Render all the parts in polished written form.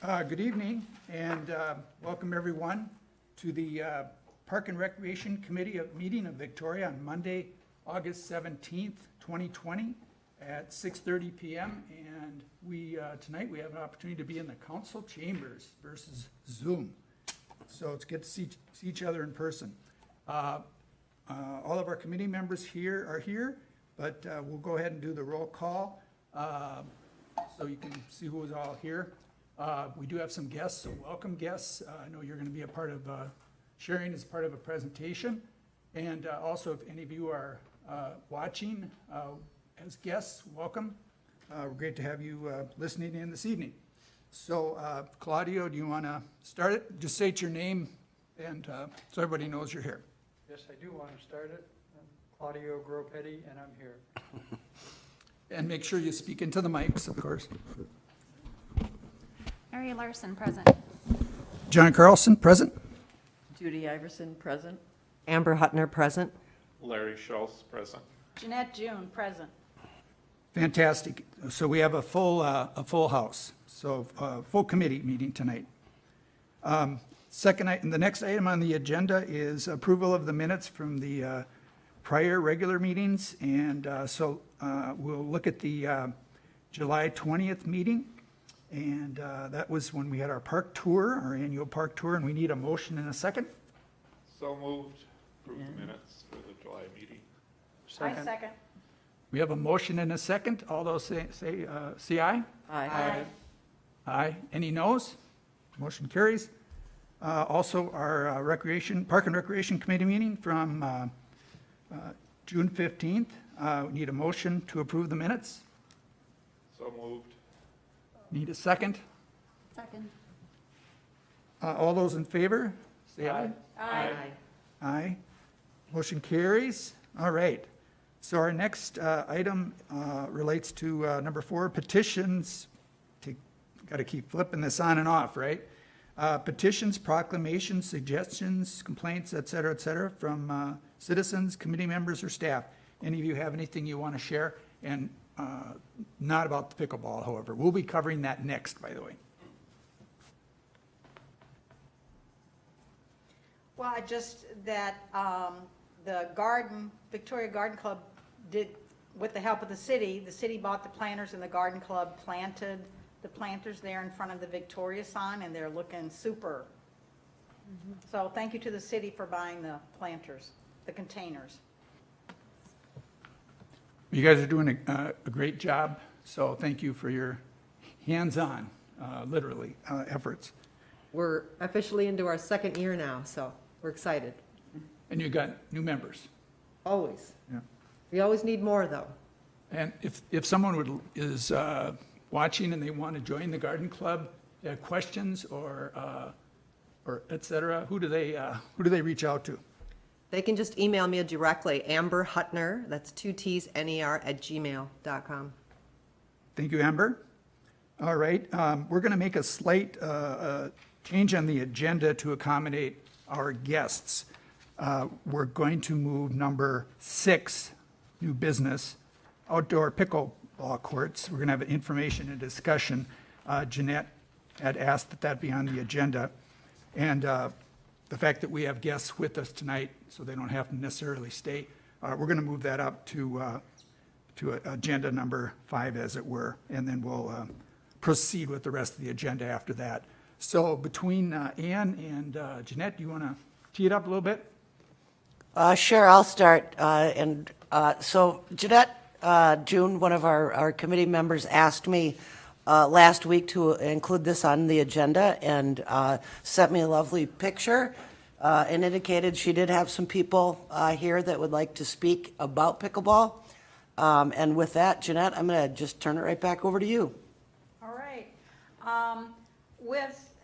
Good evening, and welcome everyone to the Park and Recreation Committee meeting of Victoria on Monday, August 17th, 2020 at 6:30 p.m. And tonight we have an opportunity to be in the council chambers versus Zoom. So it's good to see each other in person. All of our committee members here are here, but we'll go ahead and do the roll call so you can see who is all here. We do have some guests, so welcome guests. I know you're going to be a part of sharing as part of a presentation. And also, if any of you are watching as guests, welcome. We're great to have you listening in this evening. So, Claudio, do you want to start it? Just state your name, and so everybody knows you're here. Yes, I do want to start it. I'm Claudio Gropetti, and I'm here. And make sure you speak into the mics, of course. Mary Larson, present. John Carlson, present. Judy Iverson, present. Amber Huttner, present. Larry Schultz, present. Jeanette June, present. Fantastic. So we have a full house, so full committee meeting tonight. The next item on the agenda is approval of the minutes from the prior regular meetings. And so we'll look at the July 20th meeting. And that was when we had our park tour, our annual park tour, and we need a motion in a second. So moved. Approve the minutes for the July meeting. I second. We have a motion and a second. All those say aye. Aye. Aye. Any noes? Motion carries. Also, our Park and Recreation Committee meeting from June 15th. We need a motion to approve the minutes. So moved. Need a second. Second. All those in favor, say aye. Aye. Aye. Motion carries. All right. So our next item relates to number 4, petitions. Got to keep flipping this on and off, right? Petitions, proclamations, suggestions, complaints, et cetera, from citizens, committee members, or staff. Any of you have anything you want to share? And not about the pickleball, however. We'll be covering that next, by the way. Well, the Victoria Garden Club did, with the help of the city bought the planters, and the garden club planted the planters there in front of the Victoria sign, and they're looking super. So thank you to the city for buying the planters, the containers. You guys are doing a great job, so thank you for your hands-on, literally, efforts. We're officially into our second year now, so we're excited. And you got new members. Always. Yeah. We always need more, though. And if someone is watching and they want to join the garden club, they have questions or et cetera, who do they reach out to? They can just email me directly, Amber Huttner, that's 2 T's, N-E-R, @gmail.com. Thank you, Amber. All right, we're going to make a slight change on the agenda to accommodate our guests. We're going to move number 6, new business, outdoor pickleball courts. We're going to have information and discussion. Jeanette had asked that be on the agenda. And the fact that we have guests with us tonight, so they don't have to necessarily stay, we're going to move that up to agenda number 5, as it were, and then we'll proceed with the rest of the agenda after that. So between Ann and Jeanette, do you want to tee it up a little bit? Sure, I'll start. So Jeanette June, one of our committee members, asked me last week to include this on the agenda, and sent me a lovely picture and indicated she did have some people here that would like to speak about pickleball. And with that, Jeanette, I'm going to just turn it right back over to you. All right. With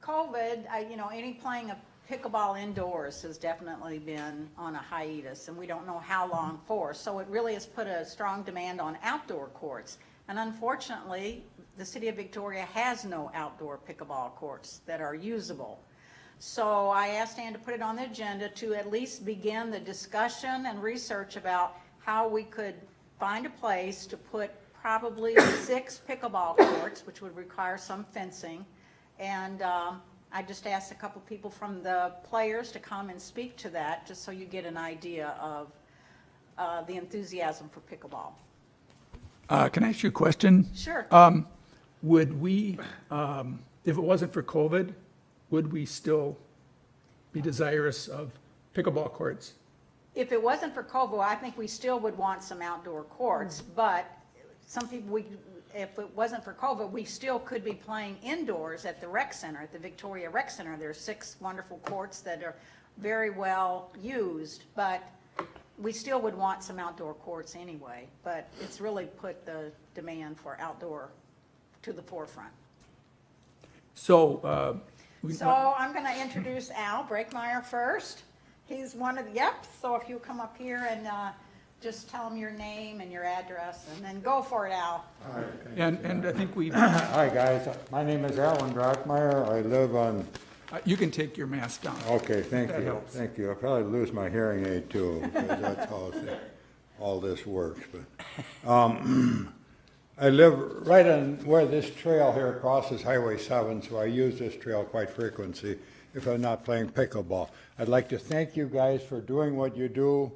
COVID, any playing of pickleball indoors has definitely been on a hiatus, and we don't know how long for. So it really has put a strong demand on outdoor courts. And unfortunately, the city of Victoria has no outdoor pickleball courts that are usable. So I asked Ann to put it on the agenda to at least begin the discussion and research about how we could find a place to put probably 6 pickleball courts, which would require some fencing, And I just asked a couple people from the players to come and speak to that, just so you get an idea of the enthusiasm for pickleball. Can I ask you a question? Sure. Would we, if it wasn't for COVID, would we still be desirous of pickleball courts? If it wasn't for COVID, I think we still would want some outdoor courts, but some people, if it wasn't for COVID, we still could be playing indoors at the rec center, at the Victoria Rec Center. There's 6 wonderful courts that are very well used, but we still would want some outdoor courts anyway. But it's really put the demand for outdoor to the forefront. So, So I'm going to introduce Al Breakmeyer first. He's one of the, so if you come up here and just tell him your name and your address, and then go for it, Al. and I think we've, Hi, guys. My name is Alan Brockmeyer. I live on, you can take your mask down. okay, thank That you. helps. Thank you. I'll probably lose my hearing aid too, because that's how all this works. But I live right on where this trail here crosses Highway 7, so I use this trail quite frequently if I'm not playing pickleball. I'd like to thank you guys for doing what you do.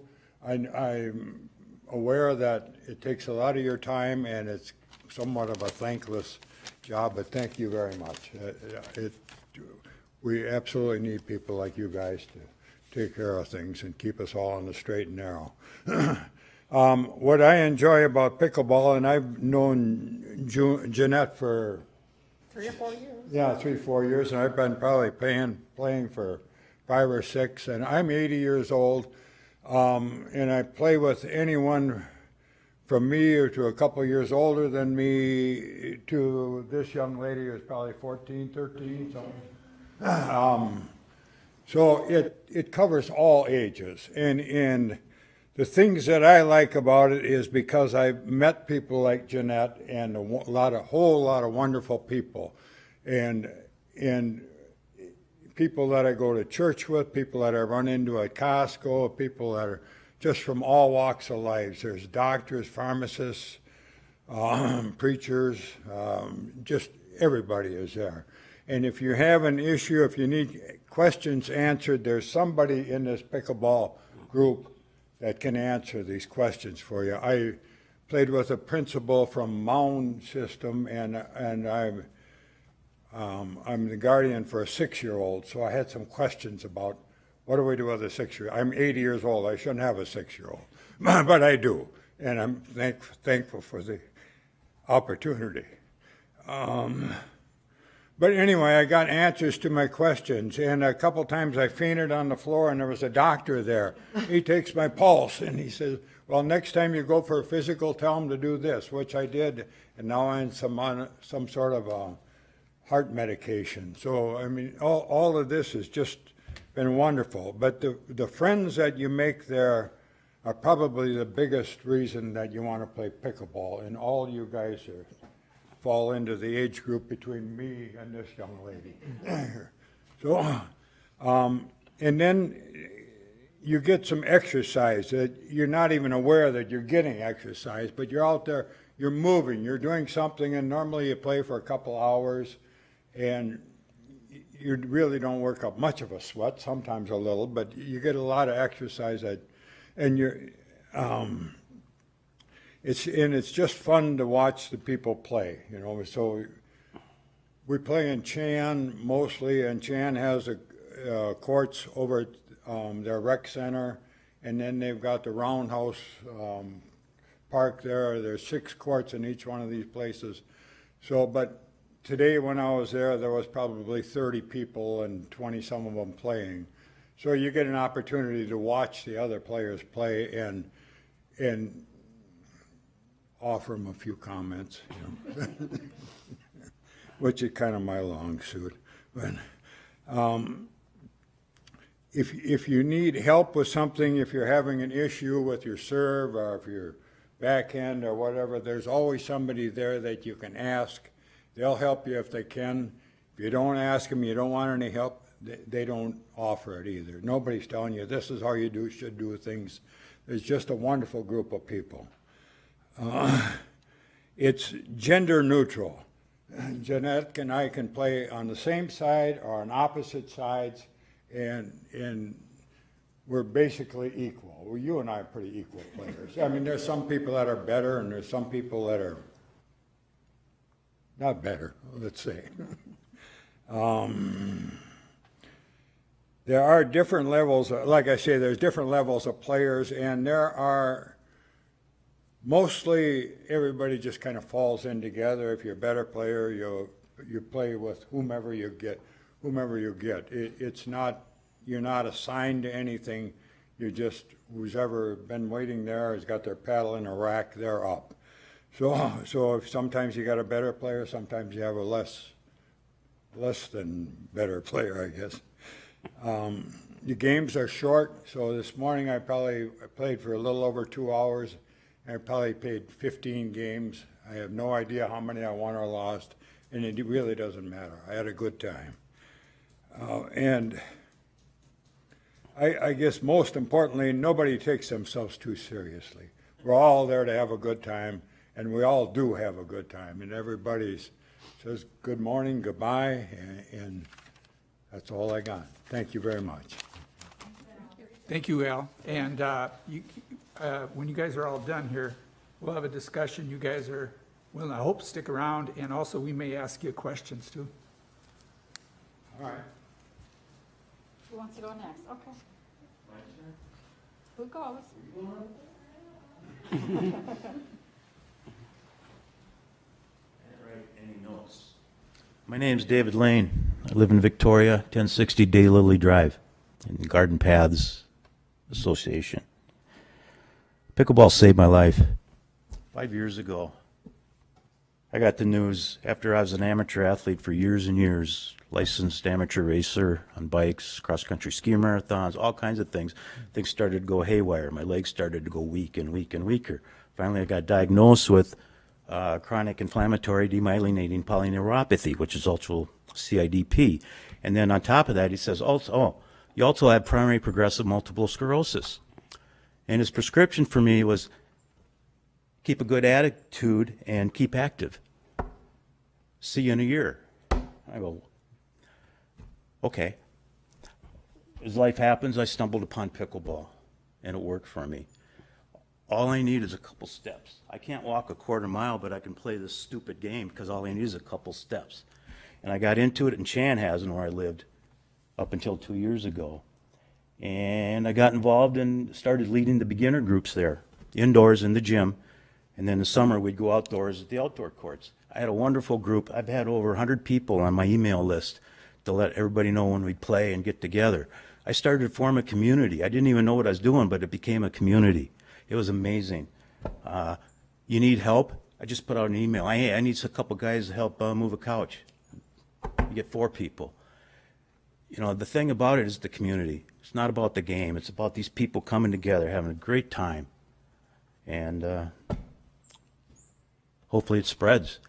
I'm aware that it takes a lot of your time and it's somewhat of a thankless job, but thank you very much. We absolutely need people like you guys to take care of things and keep us all on the straight and narrow. What I enjoy about pickleball, and I've known Jeanette for 3 or 4 years. yeah, 3-4 years, and I've been probably playing for 5 or 6, and I'm 80 years old, and I play with anyone from me or to a couple of years older than me to this young lady who's probably 14, 13, something. So it covers all ages, and the things that I like about it is because I've met people like Jeanette and a whole lot of wonderful people, and people that I go to church with, people that I run into at Costco, people that are just from all walks of life. There's doctors, pharmacists, preachers, just everybody is there. And if you have an issue, if you need questions answered, there's somebody in this pickleball group that can answer these questions for you. I played with a principal from Mound System, and I'm the guardian for a 6-year-old, so I had some questions about what do we do with a 6-year-old. I'm 80 years old. I shouldn't have a 6-year-old, but I do, and I'm thankful for the opportunity. But anyway, I got answers to my questions, and a couple times I fainted on the floor, and there was a doctor there. He takes my pulse, and he says, well, next time you go for a physical, tell him to do this, which I did, and now I'm on some sort of heart medication. So, I mean, all of this has just been wonderful. But the friends that you make there are probably the biggest reason that you want to play pickleball, and all you guys fall into the age group between me and this young lady. So, and then you get some exercise that you're not even aware that you're getting exercise, but you're out there, you're moving, you're doing something, and normally you play for a couple hours, and you really don't work up much of a sweat, sometimes a little, but you get a lot of exercise and you're, it's just fun to watch the people play, you know. So we play in Chan mostly, and Chan has courts over at their rec center, and then they've got the Roundhouse park there. There's 6 courts in each one of these places. So, but today when I was there was probably 30 people and 20 some of them playing. So you get an opportunity to watch the other players play and offer them a few comments, you know, which is kind of my long suit. But if you need help with something, if you're having an issue with your serve or if your backhand or whatever, there's always somebody there that you can ask. They'll help you if they can. If you don't ask them, you don't want any help, they don't offer it either. Nobody's telling you this is how you should do things. There's just a wonderful group of people. It's gender neutral. Jeanette and I can play on the same side or on opposite sides, and we're basically equal. Well, you and I are pretty equal players. I mean, there's some people that are better, and there's some people that are not better, let's say. There are different levels, like I say, there's different levels of players, and there are mostly everybody just kind of falls in together. If you're a better player, you play with whomever you get. It's not, you're not assigned to anything. You just, who's ever been waiting there has got their paddle in a rack, they're up. So if sometimes you got a better player, sometimes you have a less than better player, I guess. The games are short, so this morning I played for a little over 2 hours. I probably played 15 games. I have no idea how many I won or lost, and it really doesn't matter. I had a good time. And I guess most importantly, nobody takes themselves too seriously. We're all there to have a good time, and we all do have a good time, and everybody says good morning, goodbye, and that's all I got. Thank you very much. Thank you, Al. And when you guys are all done here, we'll have a discussion. You guys will, I hope, stick around, and also we may ask you questions too. All right. Who wants to go next? Okay. Who goes? Any notes? My name's David Lane. I live in Victoria, 1060 Daylily Drive, in Garden Paths Association. Pickleball saved my life. 5 years ago, I got the news after I was an amateur athlete for years and years, licensed amateur racer on bikes, cross-country ski marathons, all kinds of things. Things started to go haywire. My legs started to go weak and weak and weaker. Finally, I got diagnosed with chronic inflammatory demyelinating polyneuropathy, which is also CIDP. And then on top of that, he says, you also have primary progressive multiple sclerosis. And his prescription for me was keep a good attitude and keep active. See you in a year. I go, okay. As life happens, I stumbled upon pickleball, and it worked for me. All I need is a couple steps. I can't walk a quarter mile, but I can play this stupid game because all I need is a couple steps. And I got into it in Chanhassen, where I lived, up until 2 years ago. And I got involved and started leading the beginner groups there, indoors in the gym. And then in the summer, we'd go outdoors at the outdoor courts. I had a wonderful group. I've had over 100 people on my email list to let everybody know when we'd play and get together. I started to form a community. I didn't even know what I was doing, but it became a community. It was amazing. You need help? I just put out an email. I need a couple guys to help move a couch. You get 4 people. You know, the thing about it is the community. It's not about the game. It's about these people coming together, having a great time. And hopefully it spreads.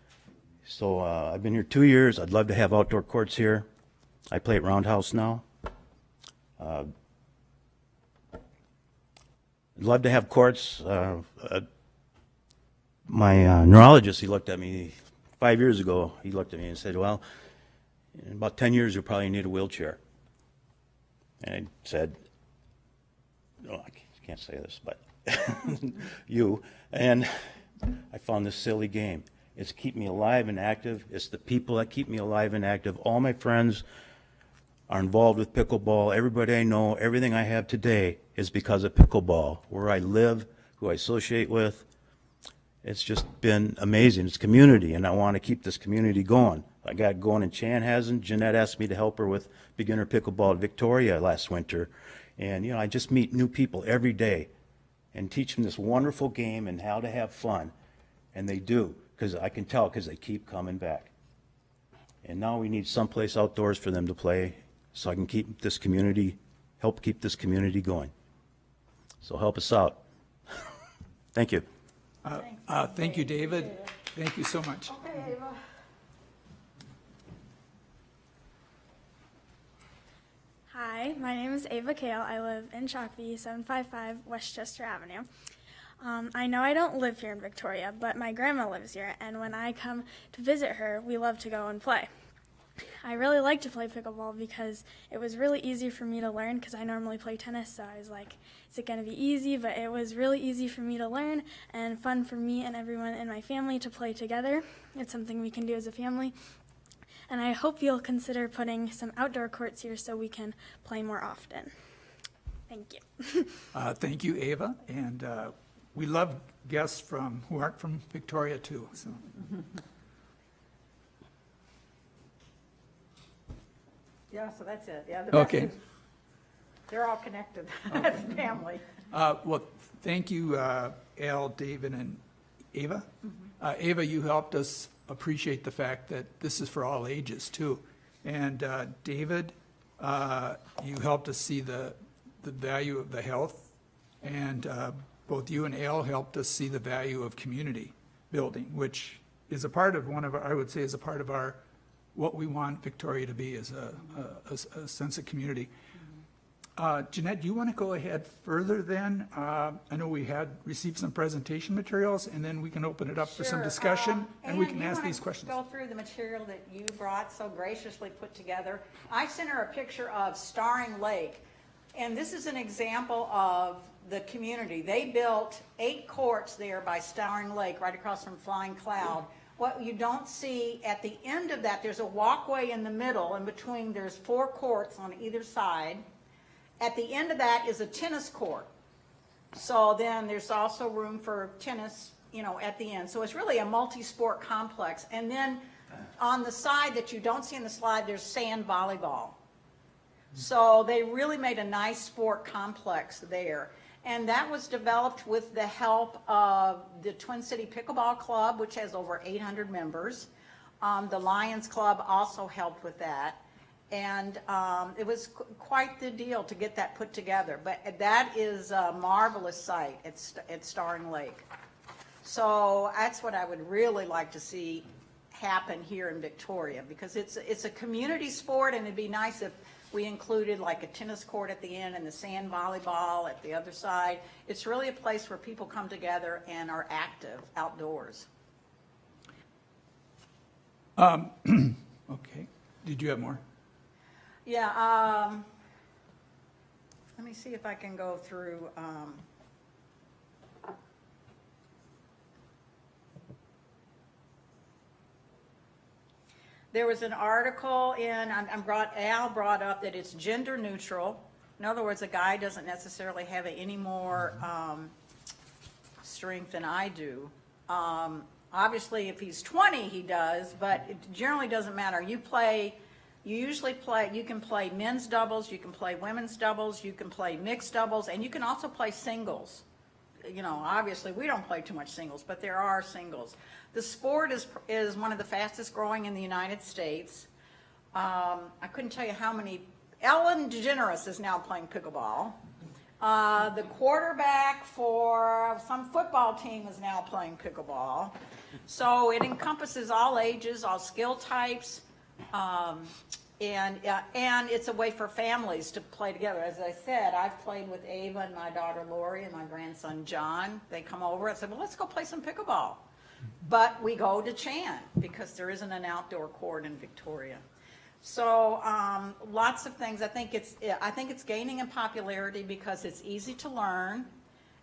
So I've been here 2 years. I'd love to have outdoor courts here. I play at Roundhouse now. I'd love to have courts. My neurologist, he looked at me 5 years ago. He looked at me and said, well, in about 10 years, you'll probably need a wheelchair. And I said, no, I can't say this, but you. And I found this silly game. It's keep me alive and active. It's the people that keep me alive and active. All my friends are involved with pickleball. Everybody I know, everything I have today is because of pickleball. Where I live, who I associate with, it's just been amazing. It's community, and I want to keep this community going. I got going in Chanhassen. Jeanette asked me to help her with beginner pickleball at Victoria last winter. And, you know, I just meet new people every day and teach them this wonderful game and how to have fun. And they do, because I can tell, because they keep coming back. And now we need someplace outdoors for them to play so I can keep this community, help keep this community going. So help us out. Thank you. Thank you, David. Thank you so much. Okay, Ava. Hi, my name is Ava Kale. I live in Shakopee, 755 Westchester Avenue. I know I don't live here in Victoria, but my grandma lives here, and when I come to visit her, we love to go and play. I really like to play pickleball because it was really easy for me to learn because I normally play tennis, so I was like, is it going to be easy? But it was really easy for me to learn and fun for me and everyone in my family to play together. It's something we can do as a family. And I hope you'll consider putting some outdoor courts here so we can play more often. Thank you. Thank you, Ava, and we love guests who aren't from Victoria too, so. Yeah, so that's it. Yeah, the rest Okay. is, they're all connected. That's family. Well, thank you, Al, David, and Ava. Ava, you helped us appreciate the fact that this is for all ages too. And David, you helped us see the value of the health, and both you and Al helped us see the value of community building, which is a part of I would say is a part of what we want Victoria to be, is a sense of community. Jeanette, do you want to go ahead further then? I know we had received some presentation materials, and then we can open it up for some Sure. discussion, and we Ann, can you ask wanna these questions. Go through the material that you brought so graciously put together. I sent her a picture of Starring Lake, and this is an example of the community. They built 8 courts there by Starring Lake, right across from Flying Cloud. What you don't see at the end of that, there's a walkway in the middle, and between there's 4 courts on either side. At the end of that is a tennis court. So then there's also room for tennis, at the end. So it's really a multi-sport complex. And then on the side that you don't see in the slide, there's sand volleyball. So they really made a nice sport complex there. And that was developed with the help of the Twin City Pickleball Club, which has over 800 members. The Lions Club also helped with that. And it was quite the deal to get that put together. But that is a marvelous site at Starring Lake. So that's what I would really like to see happen here in Victoria, because it's a community sport, and it'd be nice if we included like a tennis court at the end and the sand volleyball at the other side. It's really a place where people come together and are active outdoors. Okay. Did you have more? Yeah, let me see if I can go through. There was an article Al brought up that it's gender neutral. In other words, a guy doesn't necessarily have any more strength than I do. Obviously, if he's 20, he does, but it generally doesn't matter. You can play men's doubles, you can play women's doubles, you can play mixed doubles, and you can also play singles. Obviously we don't play too much singles, but there are singles. The sport is one of the fastest growing in the United States. I couldn't tell you how many. Ellen DeGeneres is now playing pickleball. The quarterback for some football team is now playing pickleball. So it encompasses all ages, all skill types. And it's a way for families to play together. As I said, I've played with Ava and my daughter Lori and my grandson John. They come over and say, well, let's go play some pickleball. But we go to Chan because there isn't an outdoor court in Victoria. So lots of things. I think it's gaining in popularity because it's easy to learn.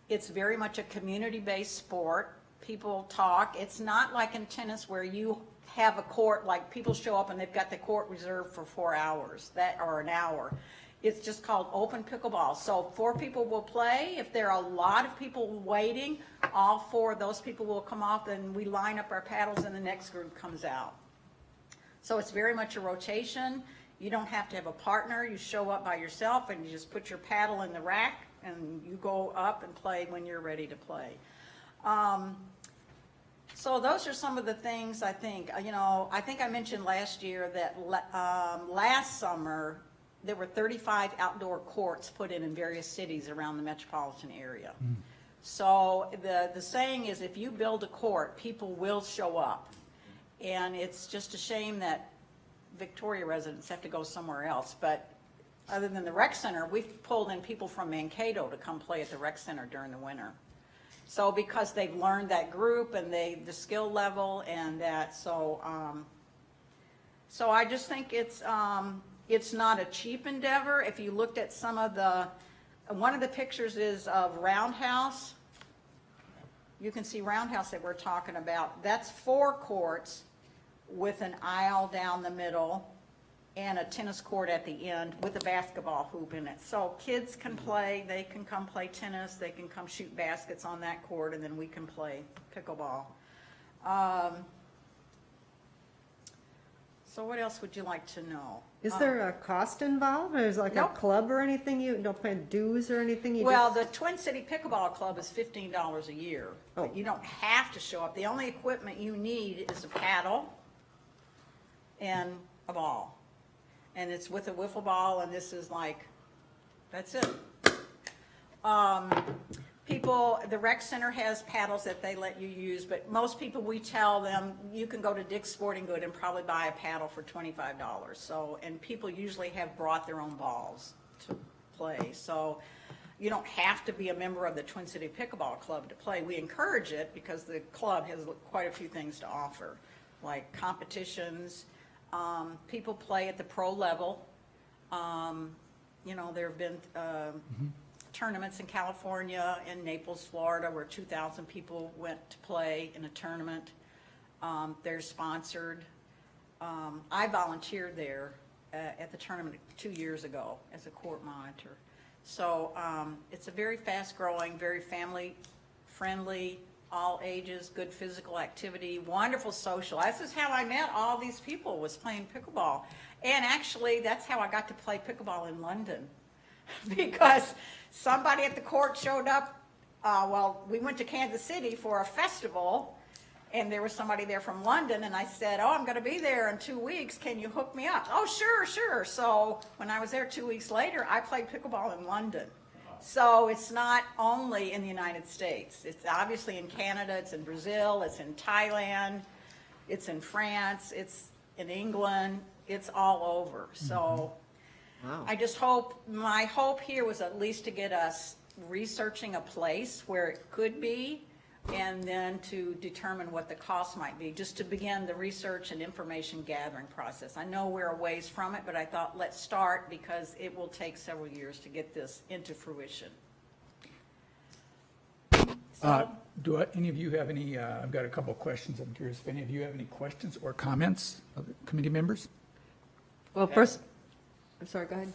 It's very much a community-based sport. People talk. It's not like in tennis where you have a court, like people show up and they've got the court reserved for 4 hours, or an hour. It's just called open pickleball. So 4 people will play. If there are a lot of people waiting, all 4 of those people will come off, and we line up our paddles and the next group comes out. So it's very much a rotation. You don't have to have a partner. You show up by yourself and you just put your paddle in the rack and you go up and play when you're ready to play. So those are some of the things I think. I think I mentioned last year that last summer there were 35 outdoor courts put in various cities around the metropolitan area. So the saying is, if you build a court, people will show up. And it's just a shame that Victoria residents have to go somewhere else. But other than the rec center, we've pulled in people from Mankato to come play at the rec center during the winter. So because they've learned that group and the skill level and that, so I just think it's not a cheap endeavor. If you looked at some of one of the pictures is of Roundhouse. You can see Roundhouse that we're talking about. That's 4 courts with an aisle down the middle and a tennis court at the end with a basketball hoop in it. So kids can play, they can come play tennis, they can come shoot baskets on that court, and then we can play pickleball. So what else would you like to know? Is there a cost involved, or is it like a Nope. club or anything? You don't pay dues or anything? You Well, just- the Twin City Pickleball Club is $15 a year. Oh. You don't have to show up. The only equipment you need is a paddle and a ball. And it's with a wiffle ball, and this is like, that's it. The rec center has paddles that they let you use, but most people, we tell them, you can go to Dick's Sporting Good and probably buy a paddle for $25. So, and people usually have brought their own balls to play. So you don't have to be a member of the Twin City Pickleball Club to play. We encourage it because the club has quite a few things to offer, like competitions. People play at the pro level. There have been tournaments in California and Naples, Florida, where 2,000 people went to play in a tournament. They're sponsored. I volunteered there at the tournament 2 years ago as a court monitor. So it's a very fast-growing, very family-friendly, all ages, good physical activity, wonderful social. This is how I met all these people, was playing pickleball. And actually, that's how I got to play pickleball in London. Because somebody at the court showed up, we went to Kansas City for a festival, and there was somebody there from London, and I said, I'm going to be there in 2 weeks, can you hook me up? Oh, sure. So when I was there 2 weeks later, I played pickleball in London. So it's not only in the United States. It's obviously in Canada, it's in Brazil, it's in Thailand, it's in France, it's in England, it's all over. So Wow. I just my hope here was at least to get us researching a place where it could be, and then to determine what the cost might be, just to begin the research and information gathering process. I know we're a ways from it, but I thought let's start because it will take several years to get this into fruition. Do any of you have any, I've got a couple of questions. I'm curious if any of you have any questions or comments of the committee members? Well, first, I'm sorry, go ahead.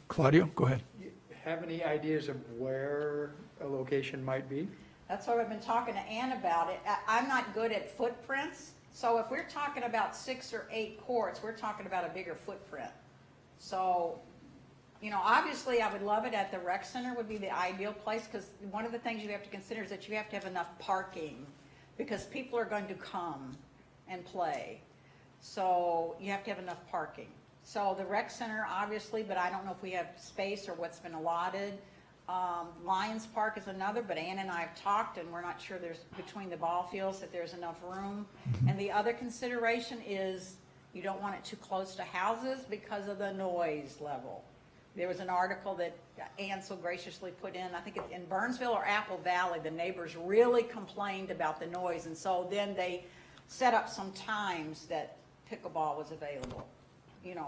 Claudio, go ahead. You have any ideas of where a location might be? That's what I've been talking to Ann about it. I'm not good at footprints, so if we're talking about 6 or 8 courts, we're talking about a bigger footprint. So, obviously I would love it at the rec center would be the ideal place, because one of the things you have to consider is that you have to have enough parking, because people are going to come and play. So you have to have enough parking. So the rec center, obviously, but I don't know if we have space or what's been allotted. Lions Park is another, but Ann and I have talked, and we're not sure there's, between the ball fields, that there's enough room. And the other consideration is you don't want it too close to houses because of the noise level. There was an article that Ann so graciously put in, I think it's in Burnsville or Apple Valley, the neighbors really complained about the noise, and so then they set up some times that pickleball was available,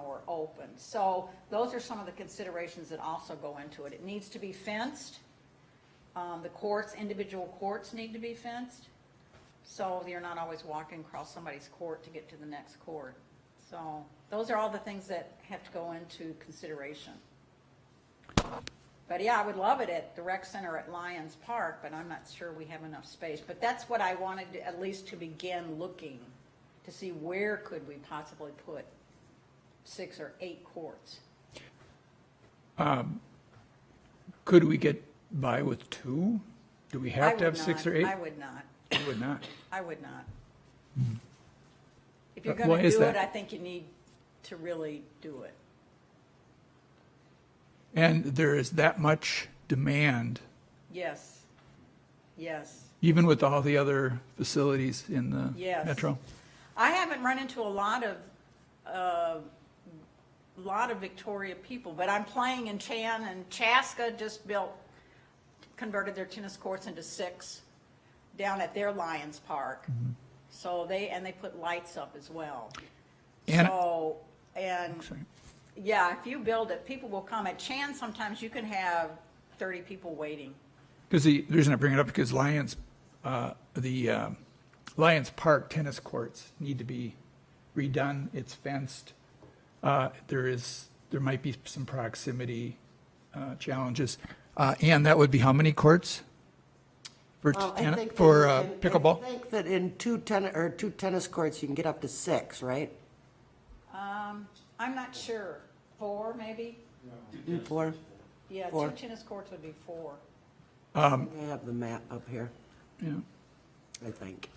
or open. So those are some of the considerations that also go into it. It needs to be fenced. The courts, individual courts need to be fenced. So you're not always walking across somebody's court to get to the next court. So those are all the things that have to go into consideration. But yeah, I would love it at the rec center at Lions Park, but I'm not sure we have enough space. But that's what I wanted to, at least to begin looking to see where could we possibly put 6 or 8 courts. Could we get by with 2? Do we have to have 6 or 8? I would not. I would not. I would not. If you're Why going to is do it, that? I think you need to really do it. And there is that much demand, Yes. Yes. even with all the other facilities in the Yes. metro? I haven't run into a lot of Victoria people, but I'm playing in Chan, and Chaska just built converted their tennis courts into 6 down at their Lions Park. So they put lights up as well. And- So, and, Sorry. yeah, if you build it, people will come. At Chan, sometimes you can have 30 people waiting. Because the reason I bring it up, because Lions Park tennis courts need to be redone. It's fenced. There might be some proximity challenges. And that would be how many courts for I think pickleball? I think that in two tennis courts, you can get up to 6, right? I'm not sure. 4, maybe? 4? Yeah, 4. 2 tennis courts would be 4. I have the map up here, Yeah. I think.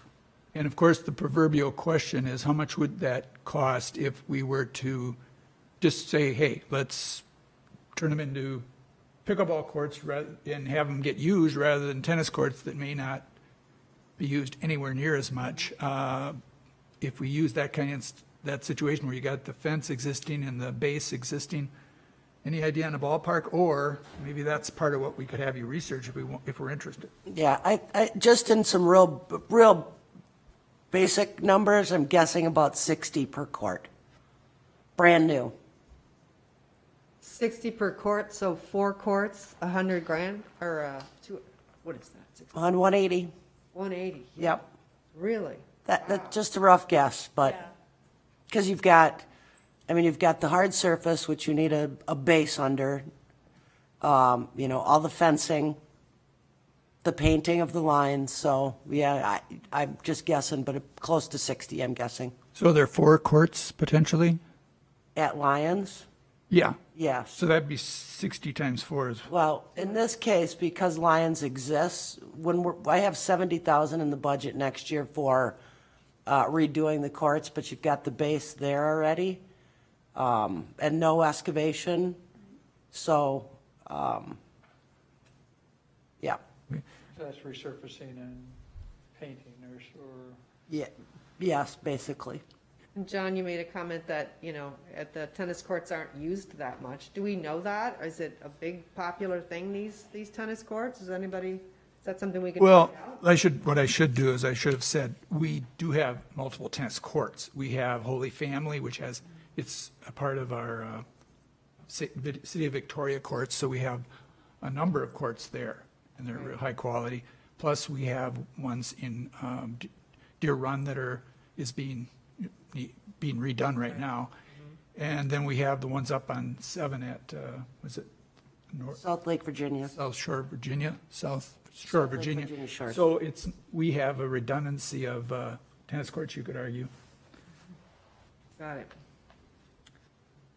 And of course, the proverbial question is, how much would that cost if we were to just say, hey, let's turn them into pickleball courts and have them get used rather than tennis courts that may not be used anywhere near as much. If we use that situation where you got the fence existing and the base existing, any idea on the ballpark? Or maybe that's part of what we could have you research if we're interested. Yeah, I just in some real basic numbers, I'm guessing about 60 per court. Brand new. 60 per court, so 4 courts, $100,000, or what is that? 60? On 180. 180. Yep. Really? That's just a rough guess, but Yeah. because you've got the hard surface, which you need a base under, all the fencing, the painting of the lines. So yeah, I'm just guessing, but close to 60, I'm guessing. So there are 4 courts potentially? At Lions, Yeah. yes. So that'd be 60 times 4 is, Well, in this case, because Lions exists, I have 70,000 in the budget next year for redoing the courts, but you've got the base there already, and no excavation. So, yeah, So that's resurfacing and painting or yeah, yes, basically. And John, you made a comment that, at the tennis courts aren't used that much. Do we know that? Or is it a big popular thing, these tennis courts? Is that something we can well, find out? what I should do is I should have said, we do have multiple tennis courts. We have Holy Family, which it's a part of our City of Victoria courts, so we have a number of courts there, and they're real high quality. Plus, we have ones in Deer Run that is being redone right now. And then we have the ones up on 7 at, was it South Lake, Virginia. South Shore, Virginia, South Shore, Lake Virginia. Virginia Shore. So we have a redundancy of tennis courts, you could argue. Got it.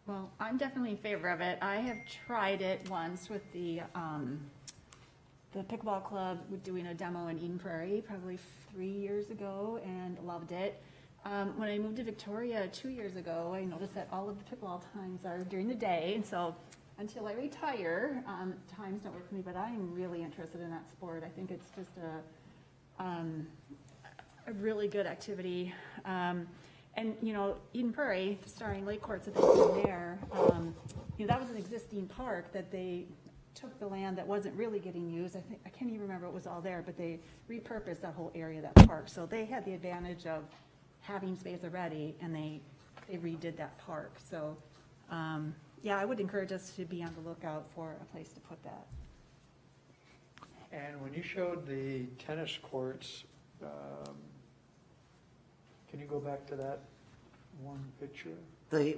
Well, I'm definitely in favor of it. I have tried it once with the pickleball club, with doing a demo in Eden Prairie, probably 3 years ago, and loved it. When I moved to Victoria 2 years ago, I noticed that all of the pickleball times are during the day, and so until I retire, times don't work for me, but I'm really interested in that sport. I think it's just a really good activity. And, Eden Prairie, starring Lake Courts that they did there, that was an existing park that they took the land that wasn't really getting used. I can't even remember what was all there, but they repurposed that whole area of that park. So they had the advantage of having space already, and they redid that park. So, yeah, I would encourage us to be on the lookout for a place to put that. And when you showed the tennis courts, can you go back to that one picture?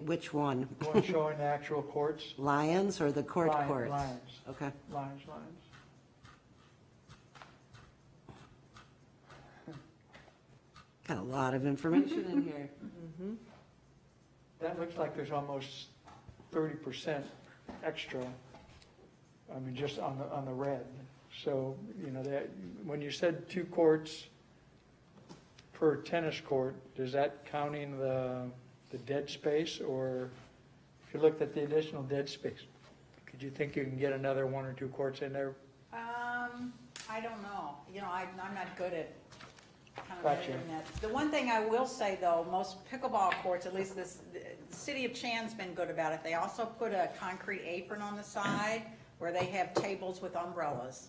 Which one? One showing the actual courts? Lions or the courts? Lions. Okay. Lions. Got a lot of information in here. That looks like there's almost 30% extra, just on the red. So, that, when you said 2 courts per tennis court, is that counting the dead space? Or if you looked at the additional dead space, could you think you can get another 1 or 2 courts in there? I don't know. I'm not good at kind of Gotcha. measuring that. The one thing I will say, though, most pickleball courts, at least the city of Chan's been good about it. They also put a concrete apron on the side where they have tables with umbrellas.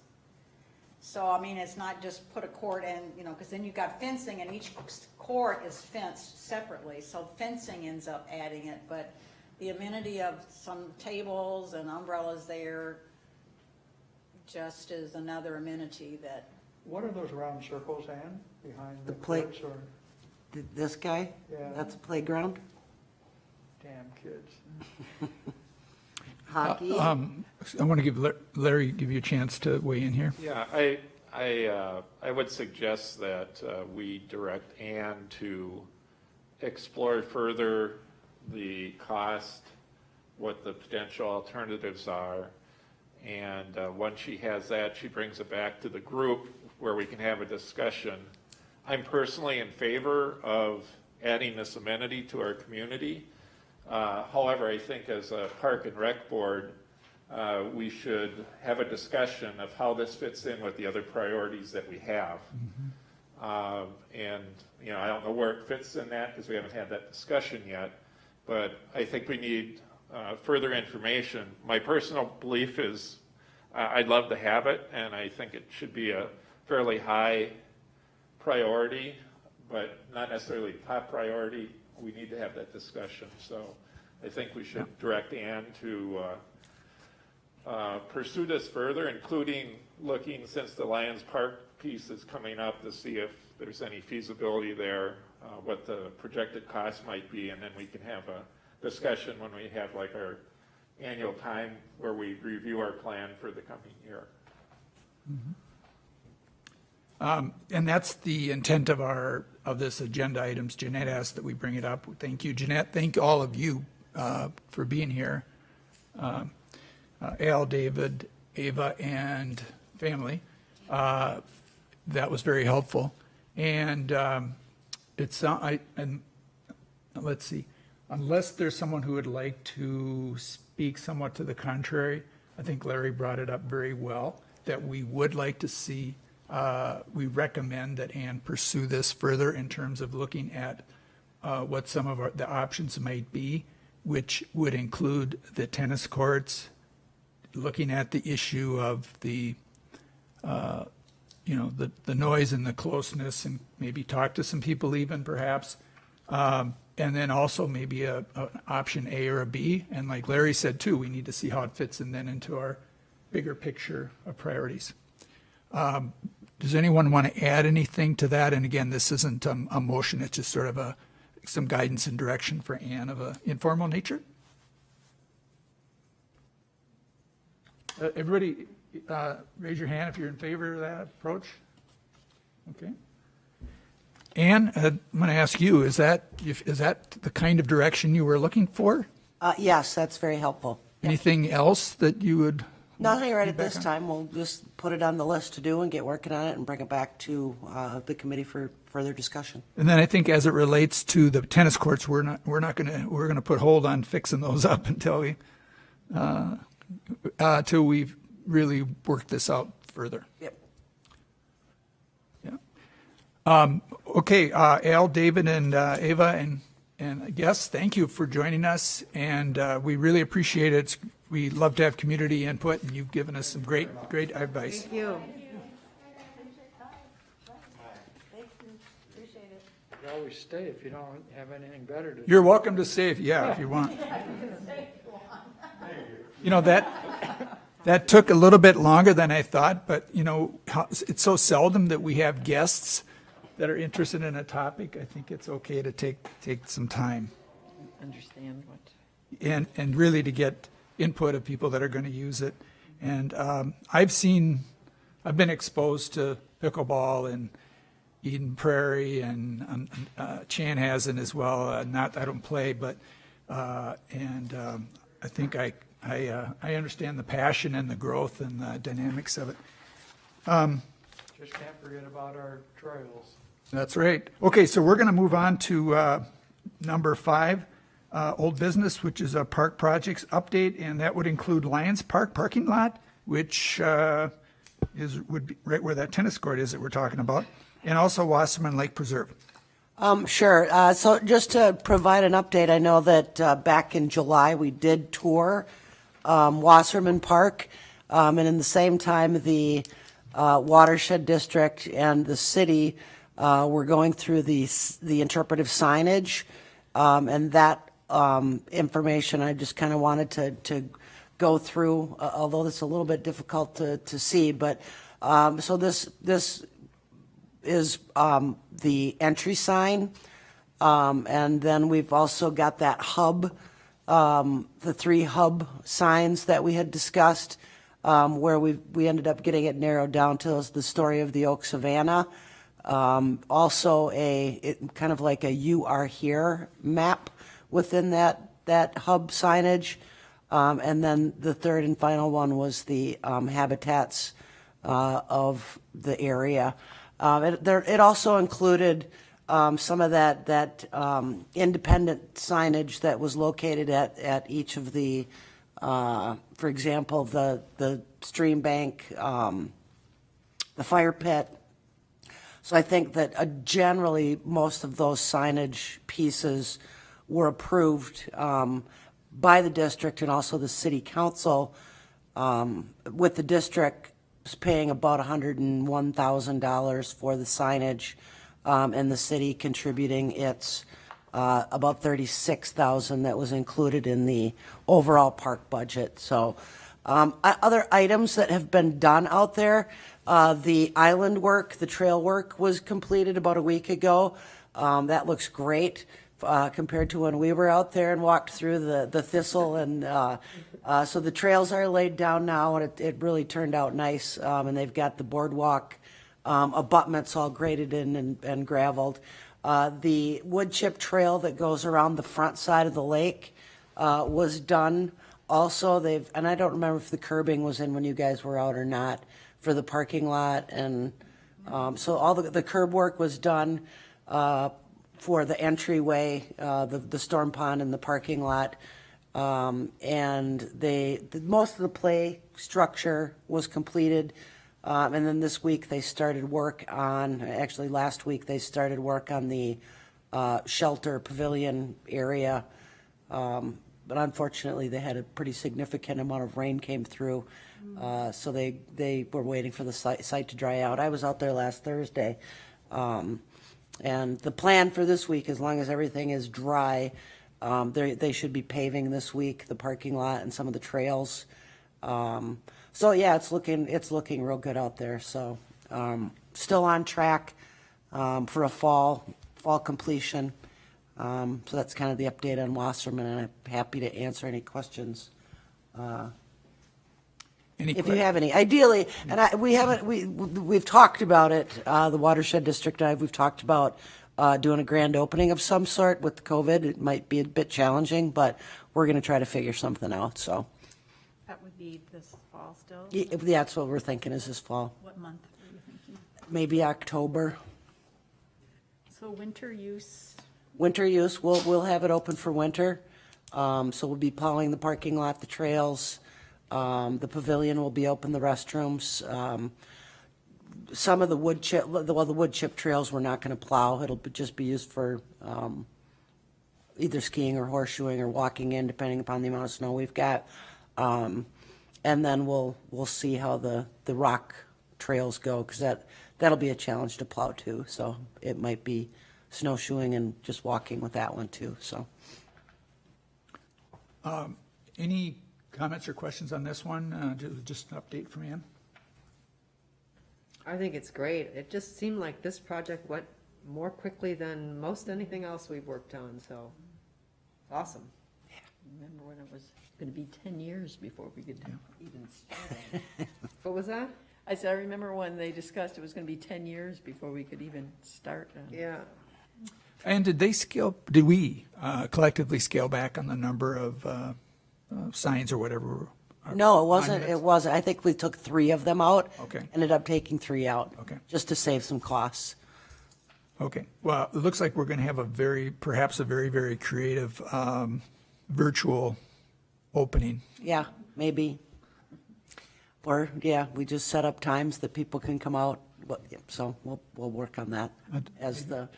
So, I mean, it's not just put a court in, you know, because then you've got fencing and each court is fenced separately. So fencing ends up adding it, but the amenity of some tables and umbrellas there just is another amenity that, What are those round circles, Ann, behind the play- courts or, This guy? Yeah. That's a playground? damn kids? Hockey? I want to give Larry, give you a chance to weigh in here. Yeah, I would suggest that we direct Ann to explore further the cost, what the potential alternatives are, and once she has that, she brings it back to the group where we can have a discussion. I'm personally in favor of adding this amenity to our community. However, I think as a Park and Rec Board, we should have a discussion of how this fits in with the other priorities that we have. And, you know, I don't know where it fits in that because we haven't had that discussion yet, but I think we need further information. My personal belief is I'd love to have it, and I think it should be a fairly high priority, but not necessarily top priority. We need to have that discussion. So I think we should direct Ann to pursue this further, including looking, since the Lions Park piece is coming up, to see if there's any feasibility there, what the projected cost might be, and then we can have a discussion when we have like our annual time where we review our plan for the coming year. And that's the intent of this agenda items. Jeanette asked that we bring it up. Thank you, Jeanette. Thank all of you for being here. Al, David, Ava, and family. That was very helpful. And and let's see, unless there's someone who would like to speak somewhat to the contrary, I think Larry brought it up very well, that we would like to see, we recommend that Ann pursue this further in terms of looking at what some of the options might be, which would include the tennis courts, looking at the issue of the noise and the closeness, and maybe talk to some people even perhaps, and then also maybe an option A or a B. And like Larry said too, we need to see how it fits and then into our bigger picture of priorities. Does anyone want to add anything to that? And again, this isn't a motion, it's just sort of some guidance and direction for Ann of an informal nature. Everybody, raise your hand if you're in favor of that approach. Okay. Ann, I'm going to ask you, is that the kind of direction you were looking for? Yes, that's very helpful. Anything else that you would? Nothing right at feedback this on? time. We'll just put it on the list to do and get working on it and bring it back to the committee for further discussion. And then I think as it relates to the tennis courts, we're going to put hold on fixing those up until we've really worked this out further. Yep. Yeah. Okay, Al, David, and Ava, and yes, thank you for joining us, and we really appreciate it. We love to have community input, and you've given us some great advice. Thank you. You can always stay if you don't have anything better to do. You're welcome to stay if you want. You know, that took a little bit longer than I thought, but you know, it's so seldom that we have guests that are interested in a topic. I think it's okay to take some time Understand what. and really to get input of people that are going to use it. And I've been exposed to pickleball in Eden Prairie, and Chanhassen as well. I don't play, but I think I understand the passion and the growth and the dynamics of it. Just can't forget about our trails. That's right. Okay, so we're going to move on to number 5, old business, which is a park projects update, and that would include Lions Park parking lot, which would be right where that tennis court is that we're talking about, and also Wassermann Lake Preserve. Sure. So just to provide an update, I know that back in July we did tour Wassermann Park, and in the same time the watershed district and the city were going through the interpretive signage, and that information I just kind of wanted to go through, although it's a little bit difficult to see. But so this is the entry sign, and then we've also got that hub, the 3 hub signs that we had discussed, where we ended up getting it narrowed down to the story of the Oak Savannah. Also kind of like a "You Are Here" map within that hub signage. And then the third and final one was the habitats of the area. It also included some of that independent signage that was located at each of the, for example, the stream bank, the fire pit. So I think that generally most of those signage pieces were approved by the district and also the city council, with the district paying about $101,000 for the signage, and the city contributing its about $36,000 that was included in the overall park budget. So other items that have been done out there, the island work, the trail work was completed about a week ago. That looks great. Compared to when we were out there and walked through the thistle, and so the trails are laid down now, and it really turned out nice. And they've got the boardwalk abutments all graded in and graveled. The wood chip trail that goes around the front side of the lake was done. Also, and I don't remember if the curbing was in when you guys were out or not for the parking lot, and so all the curb work was done. For the entryway, the storm pond and the parking lot. And most of the play structure was completed. And then this week they started work on, actually last week they started work on the shelter pavilion area. But unfortunately they had a pretty significant amount of rain came through. So they were waiting for the site to dry out. I was out there last Thursday. And the plan for this week, as long as everything is dry, they should be paving this week, the parking lot and some of the trails. So yeah, it's looking real good out there. So still on track for a fall completion. So that's kind of the update on Wassermann, and I'm happy to answer any questions. If you have any, ideally, and we've talked about it, the watershed district, we've talked about doing a grand opening of some sort with COVID. It might be a bit challenging, but we're going to try to figure something out, so. That would be this fall still? Yeah, that's what we're thinking is this fall. What month are you thinking? Maybe October. So winter use? Winter use, we'll have it open for winter. So we'll be plowing the parking lot, the trails. The pavilion will be open, the restrooms. Some of the wood chip trails we're not going to plow. It'll just be used for either skiing or horseshoeing or walking in, depending upon the amount of snow we've got. And then we'll see how the rock trails go, because that'll be a challenge to plow too. So it might be snowshoeing and just walking with that one too. So. Any comments or questions on this one? Just an update from Ann. I think it's great. It just seemed like this project went more quickly than most anything else we've worked on, so awesome. Remember when it was going to be 10 years before we could even start? What was that? I said, I remember when they discussed it was going to be 10 years before we could even start. Yeah. And did we collectively scale back on the number of signs or whatever? No, it wasn't. I think we took 3 of them out. Okay. Ended up taking 3 out. Okay. Just to save some costs. Okay. Well, it looks like we're going to have perhaps a very, very creative virtual opening. Yeah, maybe. Or, yeah, we just set up times that people can come out. So we'll work on that as the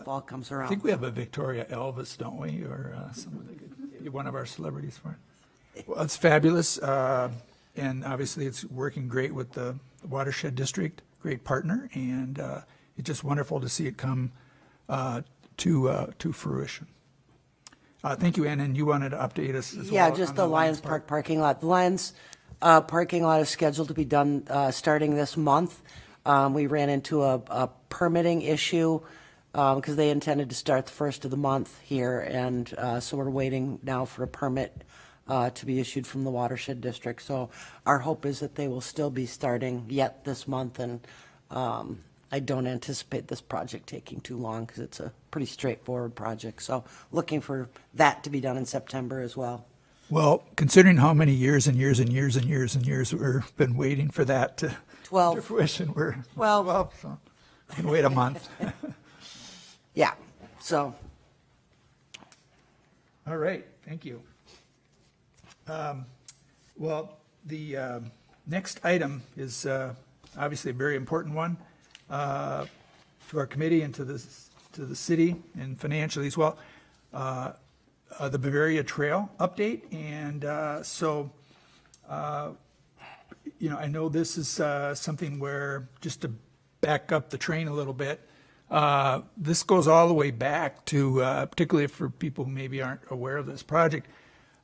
fall comes around. I think we have a Victoria Elvis, don't we? Or someone that could be one of our celebrities for it. Well, it's fabulous. And obviously it's working great with the Watershed District, great partner, and it's just wonderful to see it come to fruition. Thank you, Ann, and you wanted to update us as well? Yeah, just on the Lions Park parking lot. The Lions parking lot is scheduled to be done starting this month. We ran into a permitting issue because they intended to start the first of the month here, and so we're waiting now for a permit to be issued from the Watershed District. So our hope is that they will still be starting yet this month, and I don't anticipate this project taking too long because it's a pretty straightforward project. So looking for that to be done in September as well. Well, considering how many years and years and years and years and years we've been waiting for that to 12. to fruition, we're 12. so we can wait a month. Yeah, so. All right, thank you. Well, the next item is obviously a very important one to our committee and to the city and financially as well. The Bavaria Trail update, and I know this is something where, just to back up the train a little bit, this goes all the way back to, particularly for people who maybe aren't aware of this project,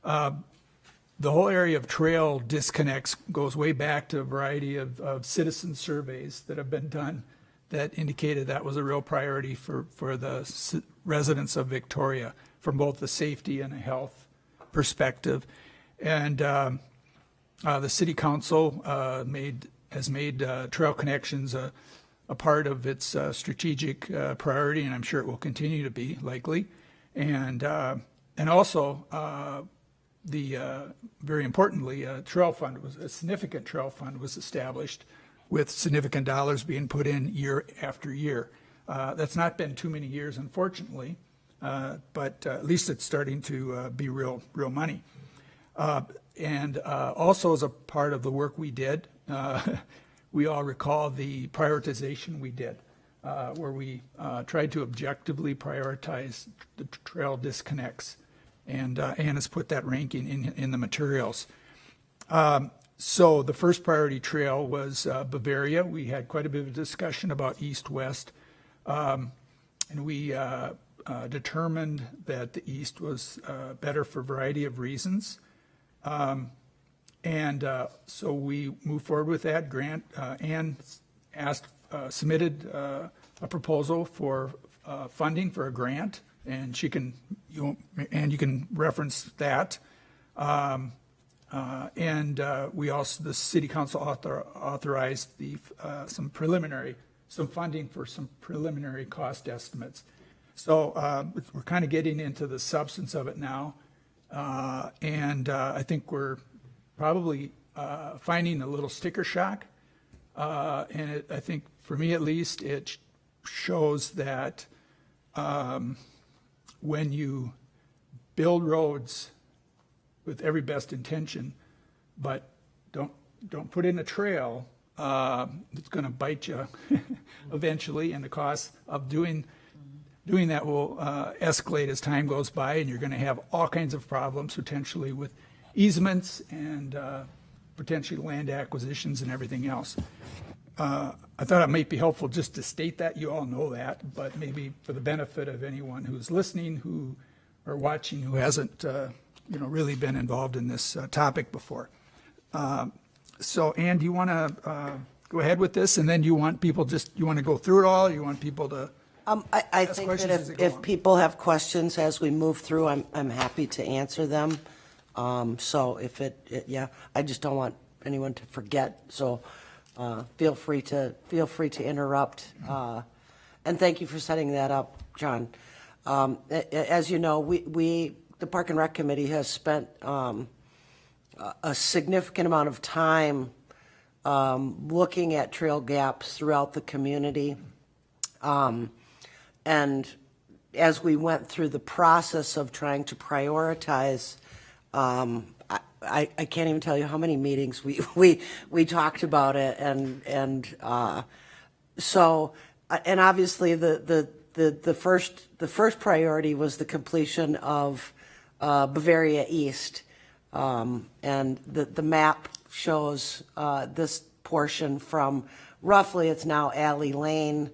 the whole area of trail disconnects goes way back to a variety of citizen surveys that have been done that indicated that was a real priority for the residents of Victoria from both the safety and a health perspective. And the city council has made trail connections a part of its strategic priority, and I'm sure it will continue to be, likely. And also, very importantly, a significant trail fund was established with significant dollars being put in year after year. That's not been too many years, unfortunately, but at least it's starting to be real money. And also, as a part of the work we did, we all recall the prioritization we did, where we tried to objectively prioritize the trail disconnects. And Ann has put that ranking in the materials. So the first priority trail was Bavaria. We had quite a bit of discussion about east-west, and we determined that the east was better for a variety of reasons. So we moved forward with that grant. Ann submitted a proposal for funding for a grant, and you can reference that. The city council authorized some funding for some preliminary cost estimates. So we're kind of getting into the substance of it now, I think we're probably finding a little sticker shock, and I think for me at least, it shows that when you build roads with every best intention, but don't put in a trail, it's going to bite you eventually, and the cost of doing that will escalate as time goes by, and you're going to have all kinds of problems potentially with easements and potentially land acquisitions and everything else. I thought it might be helpful just to state that. You all know that, but maybe for the benefit of anyone who's listening, who or watching, who hasn't really been involved in this topic before. So Ann, do you want to go ahead with this, and then you want to go through it all, or you want people to I think that if people have questions as we move through, I'm happy to answer them. So if I just don't want anyone to forget. So feel free to interrupt. And thank you for setting that up, John. As you know, the Park and Rec Committee has spent a significant amount of time looking at trail gaps throughout the community. And as we went through the process of trying to prioritize, I can't even tell you how many meetings we talked about it, and obviously the first priority was the completion of Bavaria East, and the map shows this portion from roughly, it's now Alley Lane,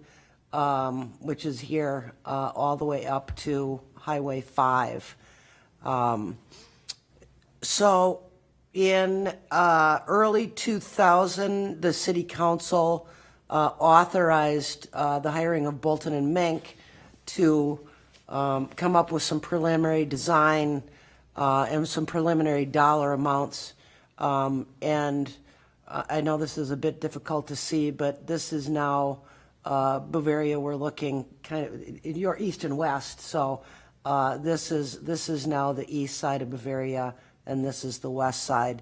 which is here, all the way up to Highway 5. So in early 2000, the city council authorized the hiring of Bolton and Mink to come up with some preliminary design and some preliminary dollar amounts. And I know this is a bit difficult to see, but this is now Bavaria. We're looking kind of in your east and west. So this is now the east side of Bavaria, and this is the west side.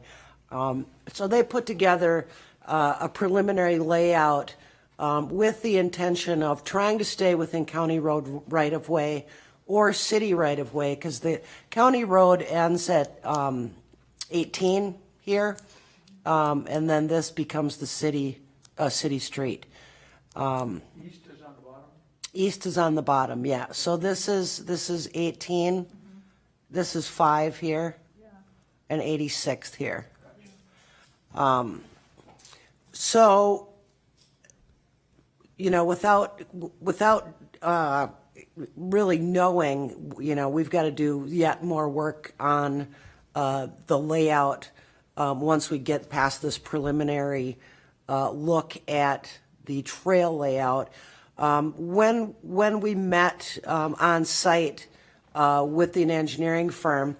So they put together a preliminary layout with the intention of trying to stay within county road right-of-way or city right-of-way, because the county road ends at 18 here, and then this becomes the city street. East is on the bottom? East is on the bottom, yeah. So this is 18, this is 5 here, and 86th here. So, you know, without really knowing, you know, we've got to do yet more work on the layout once we get past this preliminary look at the trail layout. When we met on site with an engineering firm,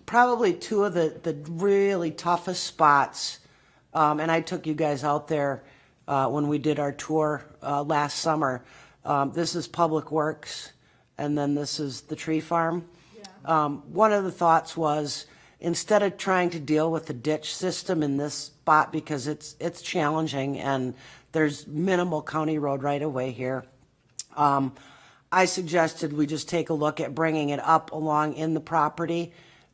probably two of the really toughest spots, and I took you guys out there when we did our tour last summer. This is Public Works, and then this is the tree farm. Yeah. One of the thoughts was, instead of trying to deal with the ditch system in this spot, because it's challenging and there's minimal county road right away here, I suggested we just take a look at bringing it up along in the property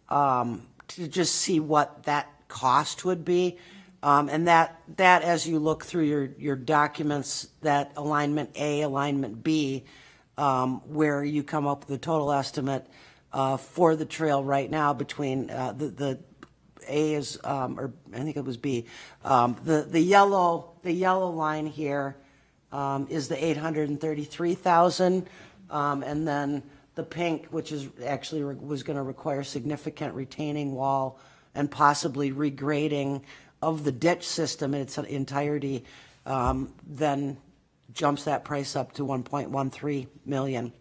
to just see what that cost would be. And that as you look through your documents, that alignment A, alignment B, where you come up with a total estimate for the trail right now between the A is, or I think it was B, the yellow line here is the 833,000, and then the pink, which is actually was going to require significant retaining wall and possibly regrading of the ditch system in its entirety, then jumps that price up to 1.13 million.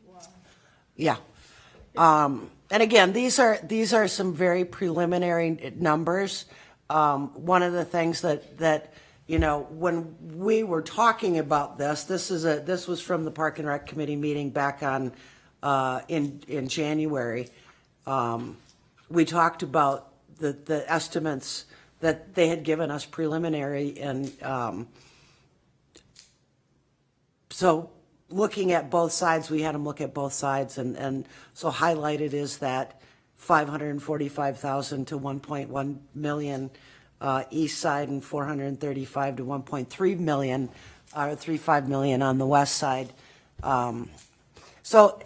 Wow. Yeah. And again, these are some very preliminary numbers. One of the things that you know, when we were talking about this was from the Park and Rec Committee meeting back on in January. We talked about the estimates that they had given us preliminary, and so looking at both sides, we had them look at both sides, and so highlighted is that 545,000 to 1.1 million east side, and 435 to 1.3 million, or 35 million on the west side. So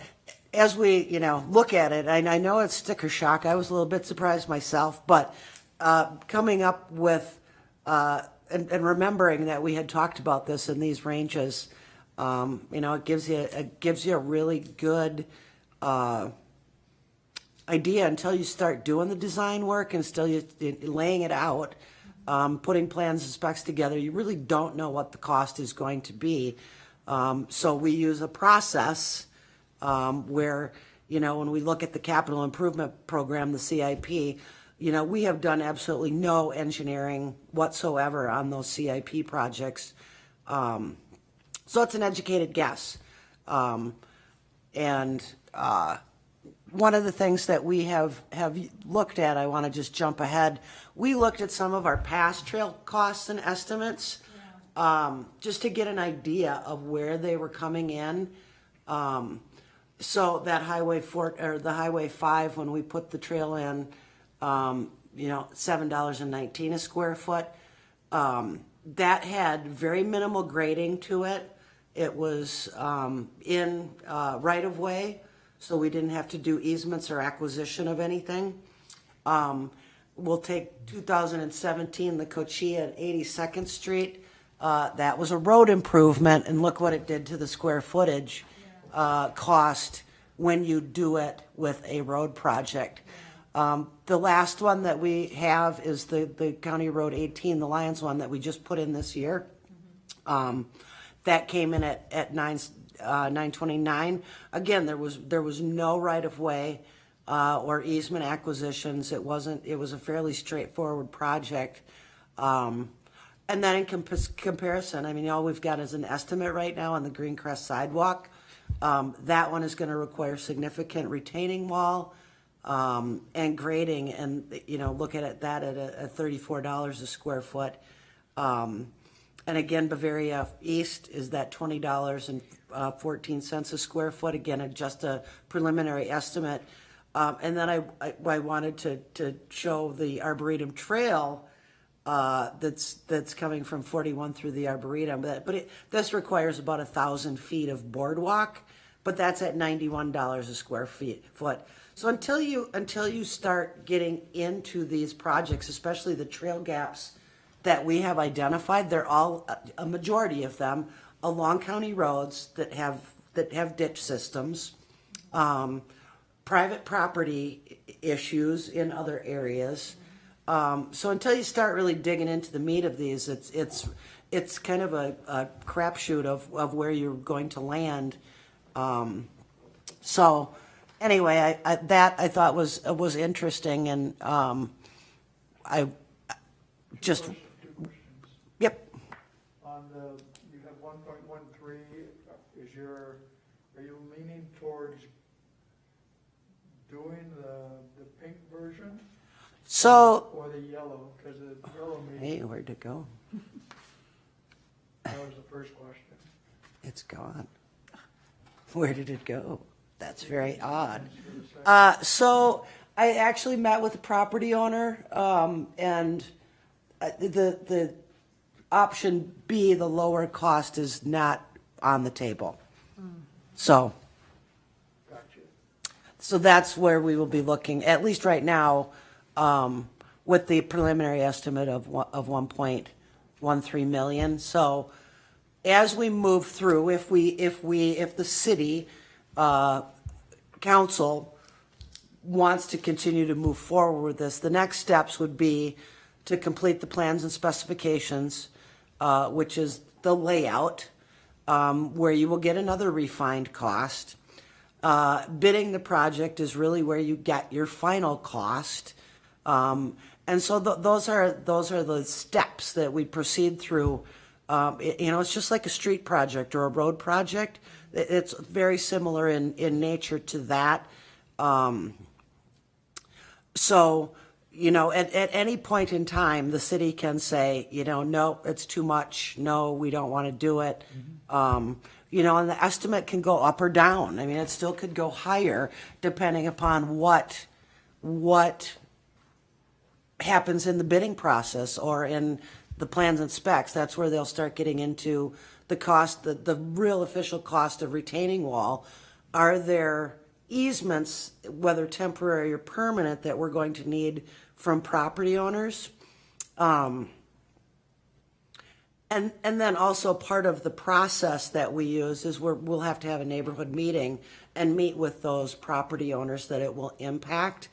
as we look at it, and I know it's sticker shock, I was a little bit surprised myself, but coming up with and remembering that we had talked about this in these ranges, it gives you a really good idea until you start doing the design work and still you laying it out, putting plans and specs together. You really don't know what the cost is going to be. So we use a process where, when we look at the capital improvement program, the CIP, we have done absolutely no engineering whatsoever on those CIP projects. So it's an educated guess. And one of the things that we have looked at, I want to just jump ahead, we looked at some of our past trail costs and estimates, just to get an idea of where they were coming in. So that Highway 4 or the Highway 5, when we put the trail in, $7.19 a square foot, that had very minimal grading to it. It was in right of way, so we didn't have to do easements or acquisition of anything. we'll take 2017, the Cochia and 82nd Street. That was a road improvement, and look what it did to the square footage cost when you do it with a road project. The last one that we have is the County Road 18, the Lions one that we just put in this year. That came in at 929. Again, there was no right of way or easement acquisitions. It was a fairly straightforward project. And then in comparison, I mean, all we've got is an estimate right now on the Greencrest sidewalk. That one is going to require significant retaining wall and grading, and look at that at a $34 a square foot. And again, Bavaria East is that $20.14 a square foot. Again, just a preliminary estimate. And then I wanted to show the Arboretum Trail that's coming from 41 through the Arboretum. But this requires about 1,000 feet of boardwalk, but that's at $91 a square foot. So until you start getting into these projects, especially the trail gaps that we have identified, they're all, a majority of them, along county roads that have ditch systems, private property issues in other areas. So until you start really digging into the meat of these, it's kind of a crapshoot of where you're going to land. So anyway, I thought was interesting, and I just. Two questions. Yep. On you have 1.13, are you leaning towards doing the pink version? So. Or the yellow, because the yellow Hey, where'd it go? that was the first question. It's gone. Where did it go? That's very odd. So I actually met with the property owner, and the option B, the lower cost, is not on the table. So that's where we will be looking, at least right now, with the preliminary estimate of 1.13 million. So as we move through, if the city council wants to continue to move forward with this, the next steps would be to complete the plans and specifications, which is the layout, where you will get another refined cost. Bidding the project is really where you get your final cost. And so those are the steps that we proceed through. It's just like a street project or a road project. It's very similar in nature to that. So, at any point in time, the city can say, no, it's too much. No, we don't want to do it. And the estimate can go up or down. I mean, it still could go higher depending upon what happens in the bidding process or in the plans and specs. That's where they'll start getting into the cost, the real official cost of retaining wall. Are there easements, whether temporary or permanent, that we're going to need from property owners? And then also part of the process that we use is we'll have to have a neighborhood meeting and meet with those property owners that it will impact.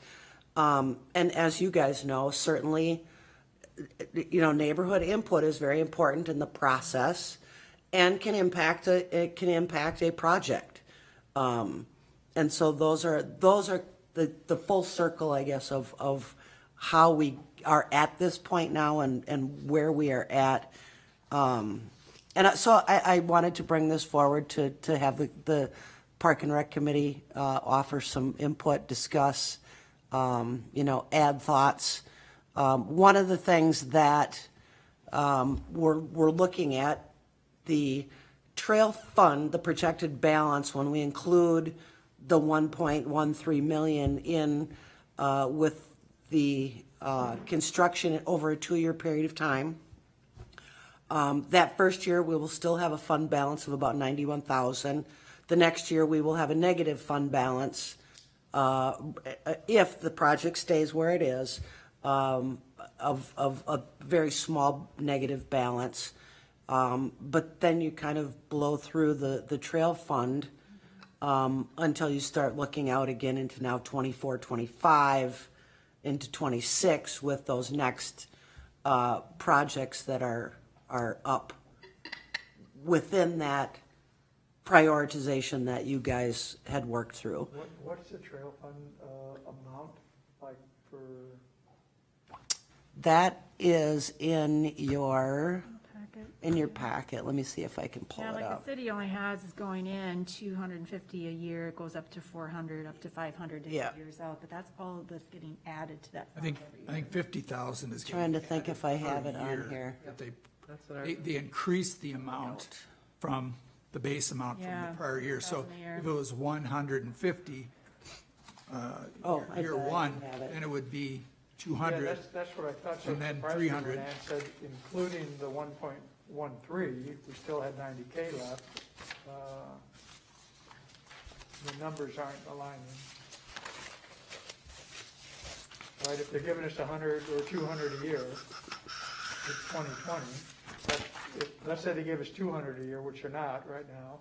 And as you guys know, certainly, neighborhood input is very important in the process and can impact a project. And so those are the full circle, I guess, of how we are at this point now and where we are at. So I wanted to bring this forward to have the Park and Rec Committee offer some input, discuss, add thoughts. One of the things that we're looking at, the trail fund, the projected balance, when we include the 1.13 million in with the construction over a 2-year period of time. That first year, we will still have a fund balance of about $91,000. The next year, we will have a negative fund balance if the project stays where it is. of a very small negative balance. But then you kind of blow through the trail fund until you start looking out again into now 24, 25, into 26 with those next projects that are up within that prioritization that you guys had worked through. What's the trail fund amount, like, for, That is in your packet. Let me see if I can pull Yeah, it like up. the city only has is going in 250 a year, it goes up to 400, up to 500 Yeah. years out, but that's all that's getting added to that I fund think, every I think 50,000 is. Trying to think if I added have per it on year, here. that That's what They increased the amount from the base amount from Yeah, the prior year. So 1,000 a year. if it was 150, Oh, I year thought I one, had it. then it would be yeah, 200. that's what I thought. So And then surprised me when 300. Ann said, including the 1.13, we still had 90K left. The numbers aren't aligning. Right, if they're giving us 100 or 200 a year, it's 2020. Let's say they give us 200 a year, which they're not right now.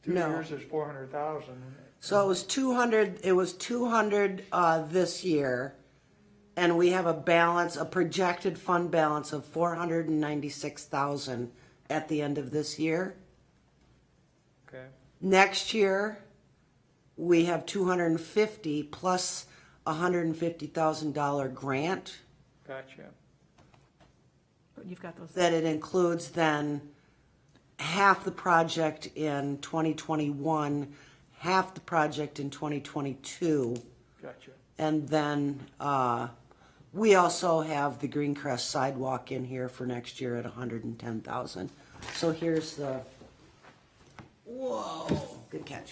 2 No. years is 400,000. So it was 200, this year, and we have a projected fund balance of 496,000 at the end of this year. Okay, Next year, we have 250 plus a $150,000 grant gotcha. But you've got those. that it includes then half the project in 2021, half the project in 2022. Gotcha. And then we also have the Greencrest sidewalk in here for next year at 110,000. So here's the, whoa, good catch.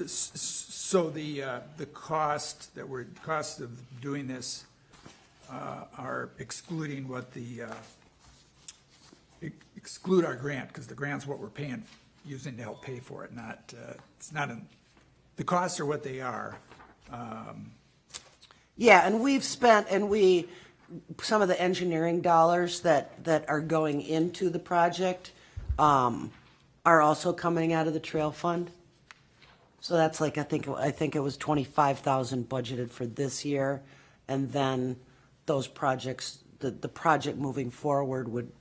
So the cost of doing this are excluding what exclude our grant, because the grant's what we're paying, using to help pay for it, not, it's not the costs are what they are. Yeah, and we've spent, some of the engineering dollars that are going into the project are also coming out of the trail fund. So that's like, I think it was 25,000 budgeted for this year, and then those projects, the project moving forward would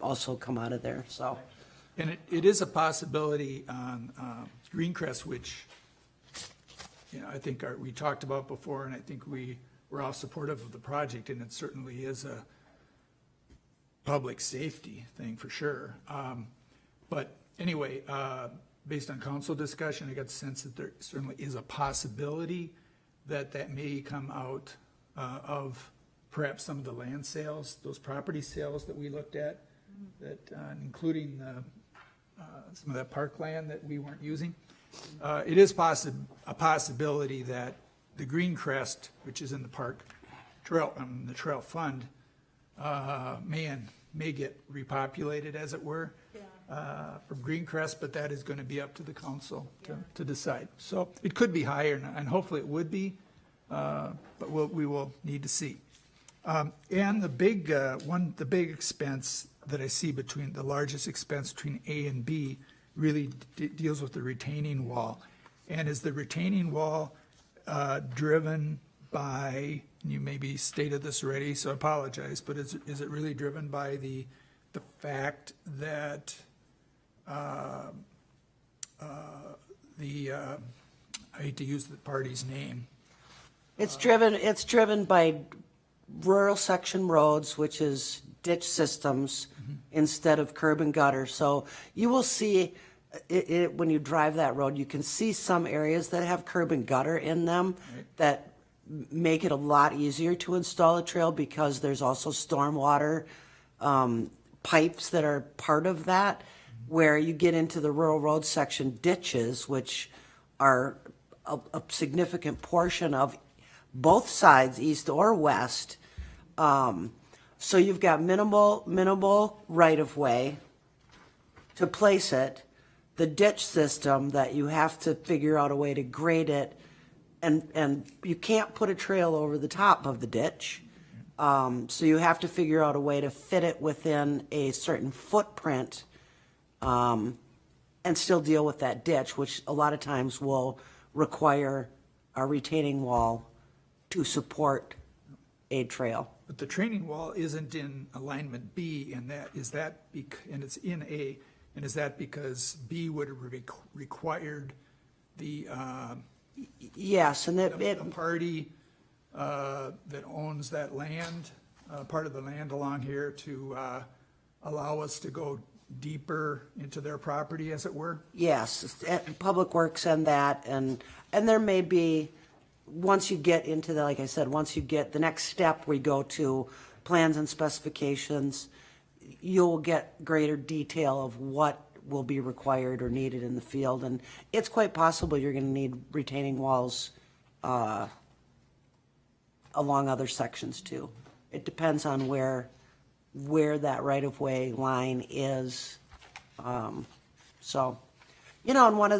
also come out of there, so. And it is a possibility on Greencrest, which, I think we talked about before, and I think we're all supportive of the project, and it certainly is a public safety thing for sure. But anyway, based on council discussion, I got the sense that there certainly is a possibility that may come out of perhaps some of the land sales, those property sales that we looked at, that including some of that parkland that we weren't using. It is a possibility that the Greencrest, which is in the park trail, the trail fund, may get repopulated, as it were, from Greencrest, but that is going to be up to the council to decide. So it could be higher, and hopefully it would be, but we will need to see. And the big expense that I see the largest expense between A and B really deals with the retaining wall. And is the retaining wall driven by, and you maybe stated this already, so I apologize, but is it really driven by the fact that I hate to use the party's name. It's driven by rural section roads, which is ditch systems instead of curb and gutter. So you will see it when you drive that road, you can see some areas that have curb and gutter in them that make it a lot easier to install a trail, because there's also stormwater pipes that are part of that, where you get into the rural road section ditches, which are a significant portion of both sides, east or west. So you've got minimal right-of-way to place it, the ditch system that you have to figure out a way to grade it, and you can't put a trail over the top of the ditch. So you have to figure out a way to fit it within a certain footprint, and still deal with that ditch, which a lot of times will require a retaining wall to support a trail. But the training wall isn't in alignment B, and and it's in A, and is that because B would have required the Yes, and the party that owns that land, part of the land along here, to allow us to go deeper into their property, as it were? yes, Public Works and that, and there may be, once you get into the, like I said, once you get, the next step, we go to plans and specifications, you'll get greater detail of what will be required or needed in the field, and it's quite possible you're gonna need retaining walls along other sections too. It depends on where that right-of-way line is. So, you know, and one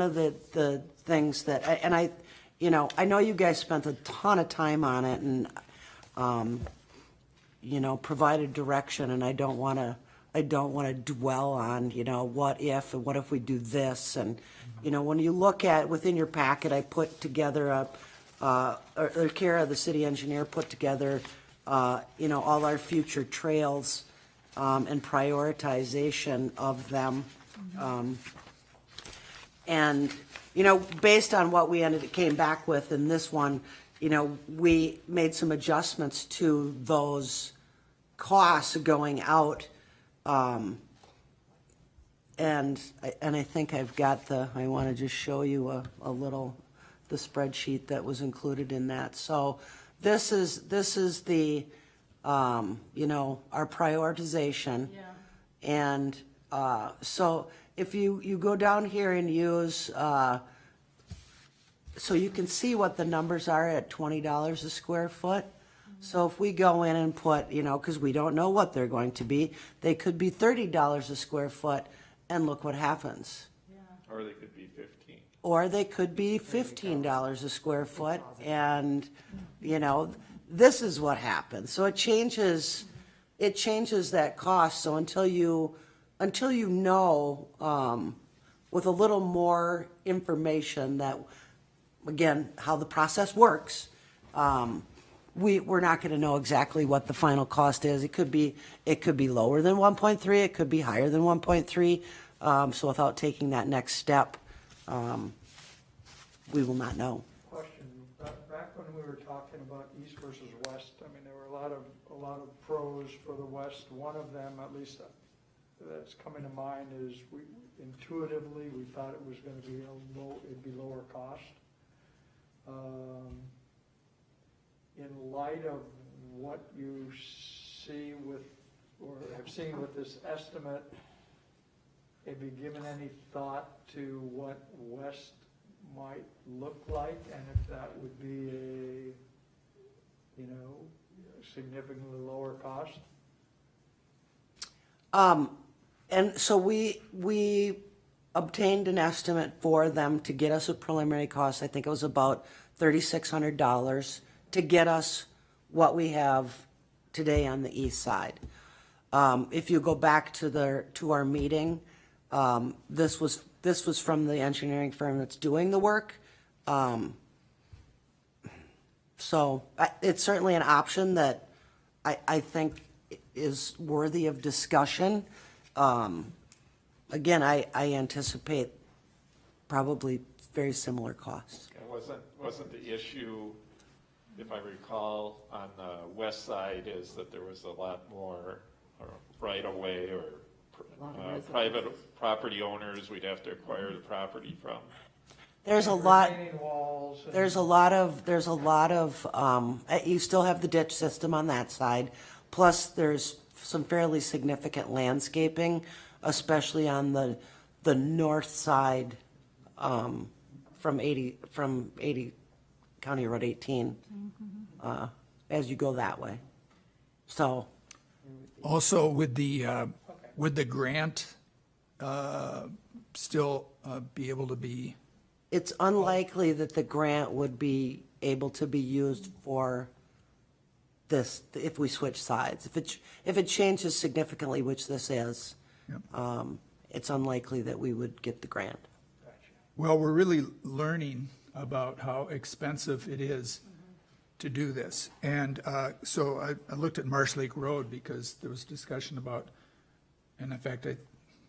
of the things that, and I, you know, I know you guys spent a ton of time on it and, you know, provided direction, and I don't want to dwell on, you know, what if, and what if we do this, and, you know, when you look at, within your packet, I put together or Kara, the city engineer, put together, you know, all our future trails, and prioritization of them. And, you know, based on what we came back with in this one, you know, we made some adjustments to those costs going out. And I think I've got I want to just show you a little, the spreadsheet that was included in that. So this is the, you know, our prioritization. Yeah. And so if you go down here and use, so you can see what the numbers are at $20 a square foot. So if we go in and put, you know, because we don't know what they're going to be, they could be $30 a square foot, and look what happens. Or they could be 15. Or they could be $15 a square foot, and, you know, this is what happens. So it changes that cost. So until you know, with a little more information that, again, how the process works, we're not going to know exactly what the final cost is. It could be lower than 1.3. It could be higher than 1.3. So without taking that next step, we will not know. Question, back when we were talking about east versus west, I mean, there were a lot of pros for the west. One of them, at least that's coming to mind, is intuitively we thought it was going to be it'd be lower cost. In light of what you see with, or have seen with this estimate, have you given any thought to what west might look like, and if that would be significantly lower cost? And so we obtained an estimate for them to get us a preliminary cost. I think it was about $3,600 to get us what we have today on the east side. If you go back to our meeting, this was from the engineering firm that's doing the work. So it's certainly an option that I think is worthy of discussion. Again, I anticipate probably very similar costs. And wasn't the issue, if I recall, on the west side is that there was a lot more right-of-way or private property owners we'd have to acquire the property from? There's a lot. Retaining walls and- There's a lot of, you still have the ditch system on that side, plus there's some fairly significant landscaping, especially on the north side, from 80 County Road 18, as you go that way. So, Also, would the grant still be able to be? it's unlikely that the grant would be able to be used for this, if we switch sides. If it changes significantly, which this is, Yep. it's unlikely that we would get the grant. Well, we're really learning about how expensive it is to do this. And so I looked at Marsh Lake Road because there was discussion about, and in fact, I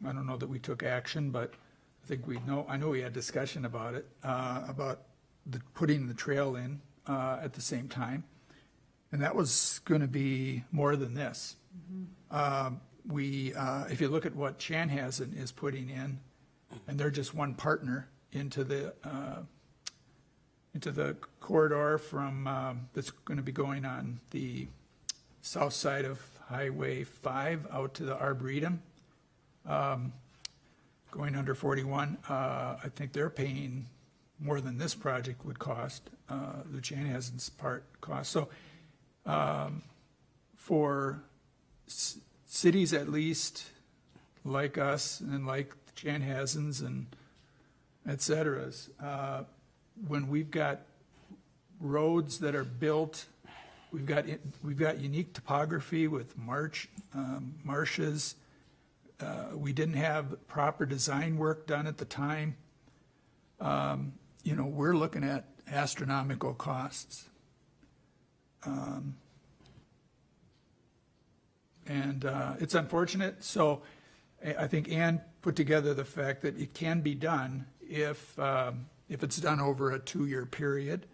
don't know that we took action, but I know we had discussion about it, about putting the trail in at the same time. And that was going to be more than this. If you look at what Chanhassen is putting in, and they're just one partner into the corridor from, that's going to be going on the south side of Highway 5 out to the Arboretum, going under 41. I think they're paying more than this project would cost, the Chanhassen's part cost. So for cities at least like us and like the Chanhassens and et ceteras, when we've got roads that are built, we've got unique topography with marshes. We didn't have proper design work done at the time. We're looking at astronomical costs. And it's unfortunate. So I think Ann put together the fact that it can be done if it's done over a 2-year period.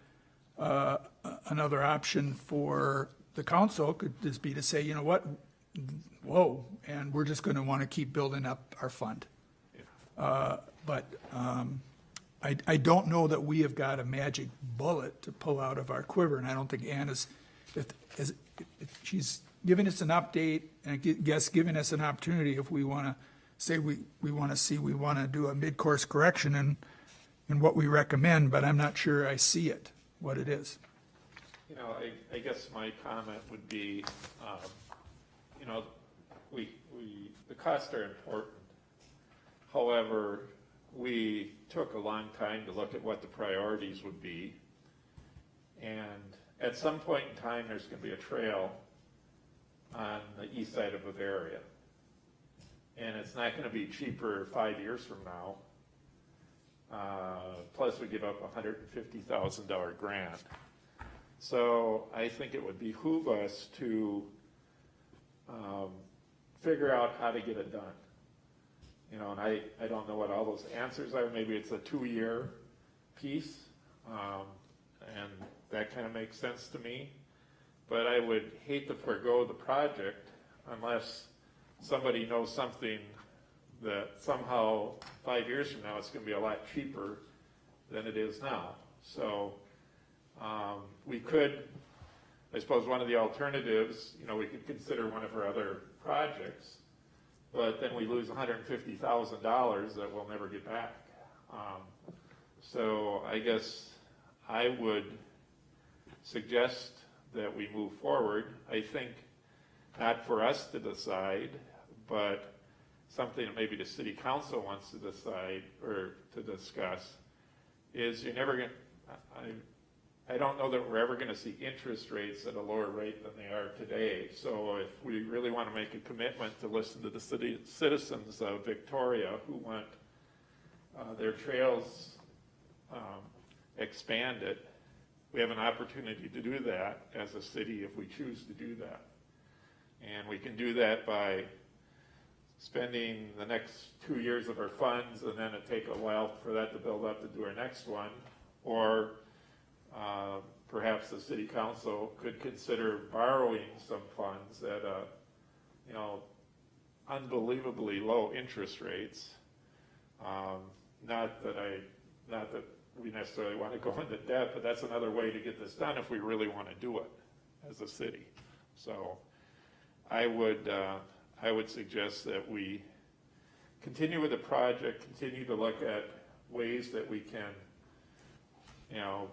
Another option for the council could just be to say, you know what, whoa, and we're just going to want to keep building up our fund. But I don't know that we have got a magic bullet to pull out of our quiver, and I don't think Ann is, if she's giving us an update, and I guess giving us an opportunity if we want to say we want to do a mid-course correction in what we recommend, but I'm not sure I see it, what it is. I guess my comment would be, the costs are important. However, we took a long time to look at what the priorities would be. And at some point in time, there's going to be a trail on the east side of Bavaria. And it's not going to be cheaper 5 years from now. Plus, we give up a $150,000 grant. So I think it would behoove us to figure out how to get it done. And I don't know what all those answers are. Maybe it's a 2-year piece, and that kind of makes sense to me. But I would hate to forego the project unless somebody knows something that somehow 5 years from now it's going to be a lot cheaper than it is now. So we could, I suppose one of the alternatives, we could consider one of our other projects, but then we lose $150,000 that we'll never get back. So I guess I would suggest that we move forward. I think not for us to decide, but something that maybe the city council wants to decide or to discuss is you're never going to, I don't know that we're ever going to see interest rates at a lower rate than they are today. So if we really want to make a commitment to listen to the citizens of Victoria who want their trails expanded, we have an opportunity to do that as a city if we choose to do that. And we can do that by spending the next 2 years of our funds, and then it take a while for that to build up to do our next one. Or perhaps the city council could consider borrowing some funds at unbelievably low interest rates. Not that we necessarily want to go into debt, but that's another way to get this done if we really want to do it as a city. So I would suggest that we continue with the project, continue to look at ways that we can,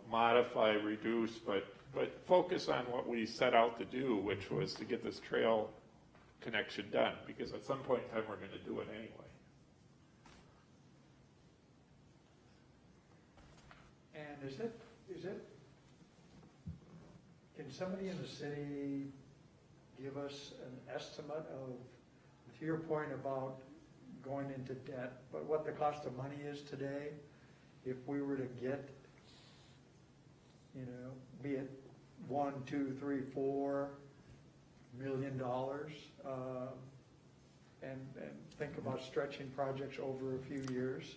modify, reduce, but focus on what we set out to do, which was to get this trail connection done, because at some point in time we're going to do it anyway. And is it can somebody in the city give us an estimate of, to your point about going into debt, but what the cost of money is today, if we were to get, be it $1, $2, $3, $4 million, and think about stretching projects over a few years.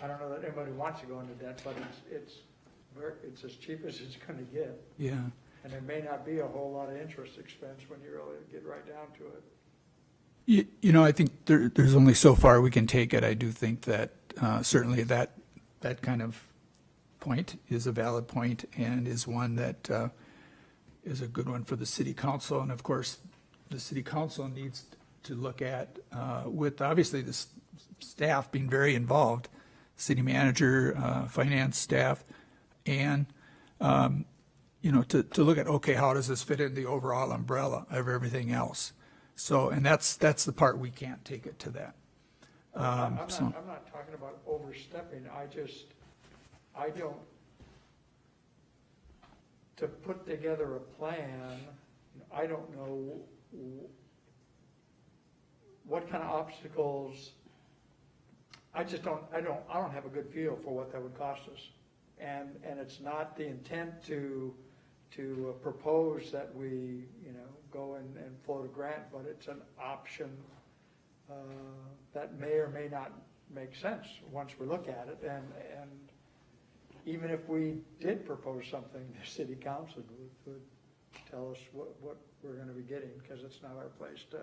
I don't know that anybody wants to go into debt, but it's as cheap as it's gonna get. Yeah. And there may not be a whole lot of interest expense when you really get right down to it. I think there's only so far we can take it. I do think that certainly that kind of point is a valid point and is one that is a good one for the city council. And of course, the city council needs to look at, with obviously the staff being very involved, city manager, finance staff, and to look at, okay, how does this fit in the overall umbrella of everything else? So, and that's the part we can't take it to that. I'm not talking about overstepping, I don't, to put together a plan, I don't know what kind of obstacles, I don't have a good feel for what that would cost us. And it's not the intent to propose that we, go and float a grant, but it's an option that may or may not make sense once we look at it. And even if we did propose something, the city council would tell us what we're gonna be getting, because it's not our place to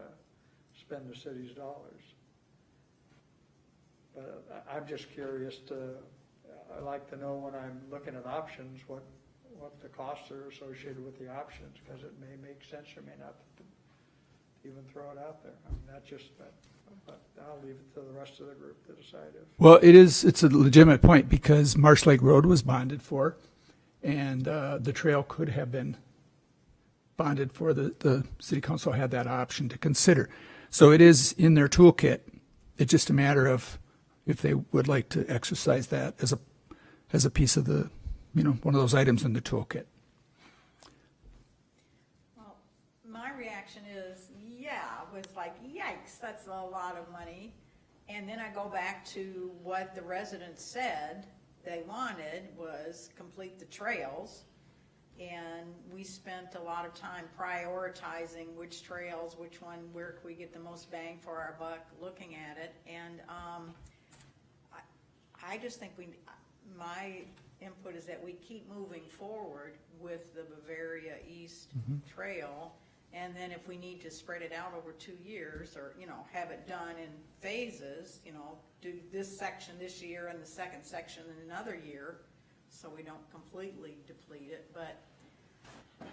spend the city's dollars. But I'm just curious I like to know when I'm looking at options, what the costs are associated with the options, because it may make sense or may not to even throw it out there. I mean, but I'll leave it to the rest of the group to decide if. Well, it's a legitimate point because Marsh Lake Road was bonded for, and the trail could have been bonded for. The city council had that option to consider. So it is in their toolkit. It's just a matter of if they would like to exercise that as a piece of the, one of those items in the toolkit. Well, my reaction is, was like, yikes, that's a lot of money. And then I go back to what the residents said they wanted was complete the trails. And we spent a lot of time prioritizing which trails, which one, where can we get the most bang for our buck, looking at it. And I just think my input is that we keep moving forward with the Bavaria East Trail. And then if we need to spread it out over 2 years or, have it done in phases, do this section this year and the second section in another year so we don't completely deplete it. But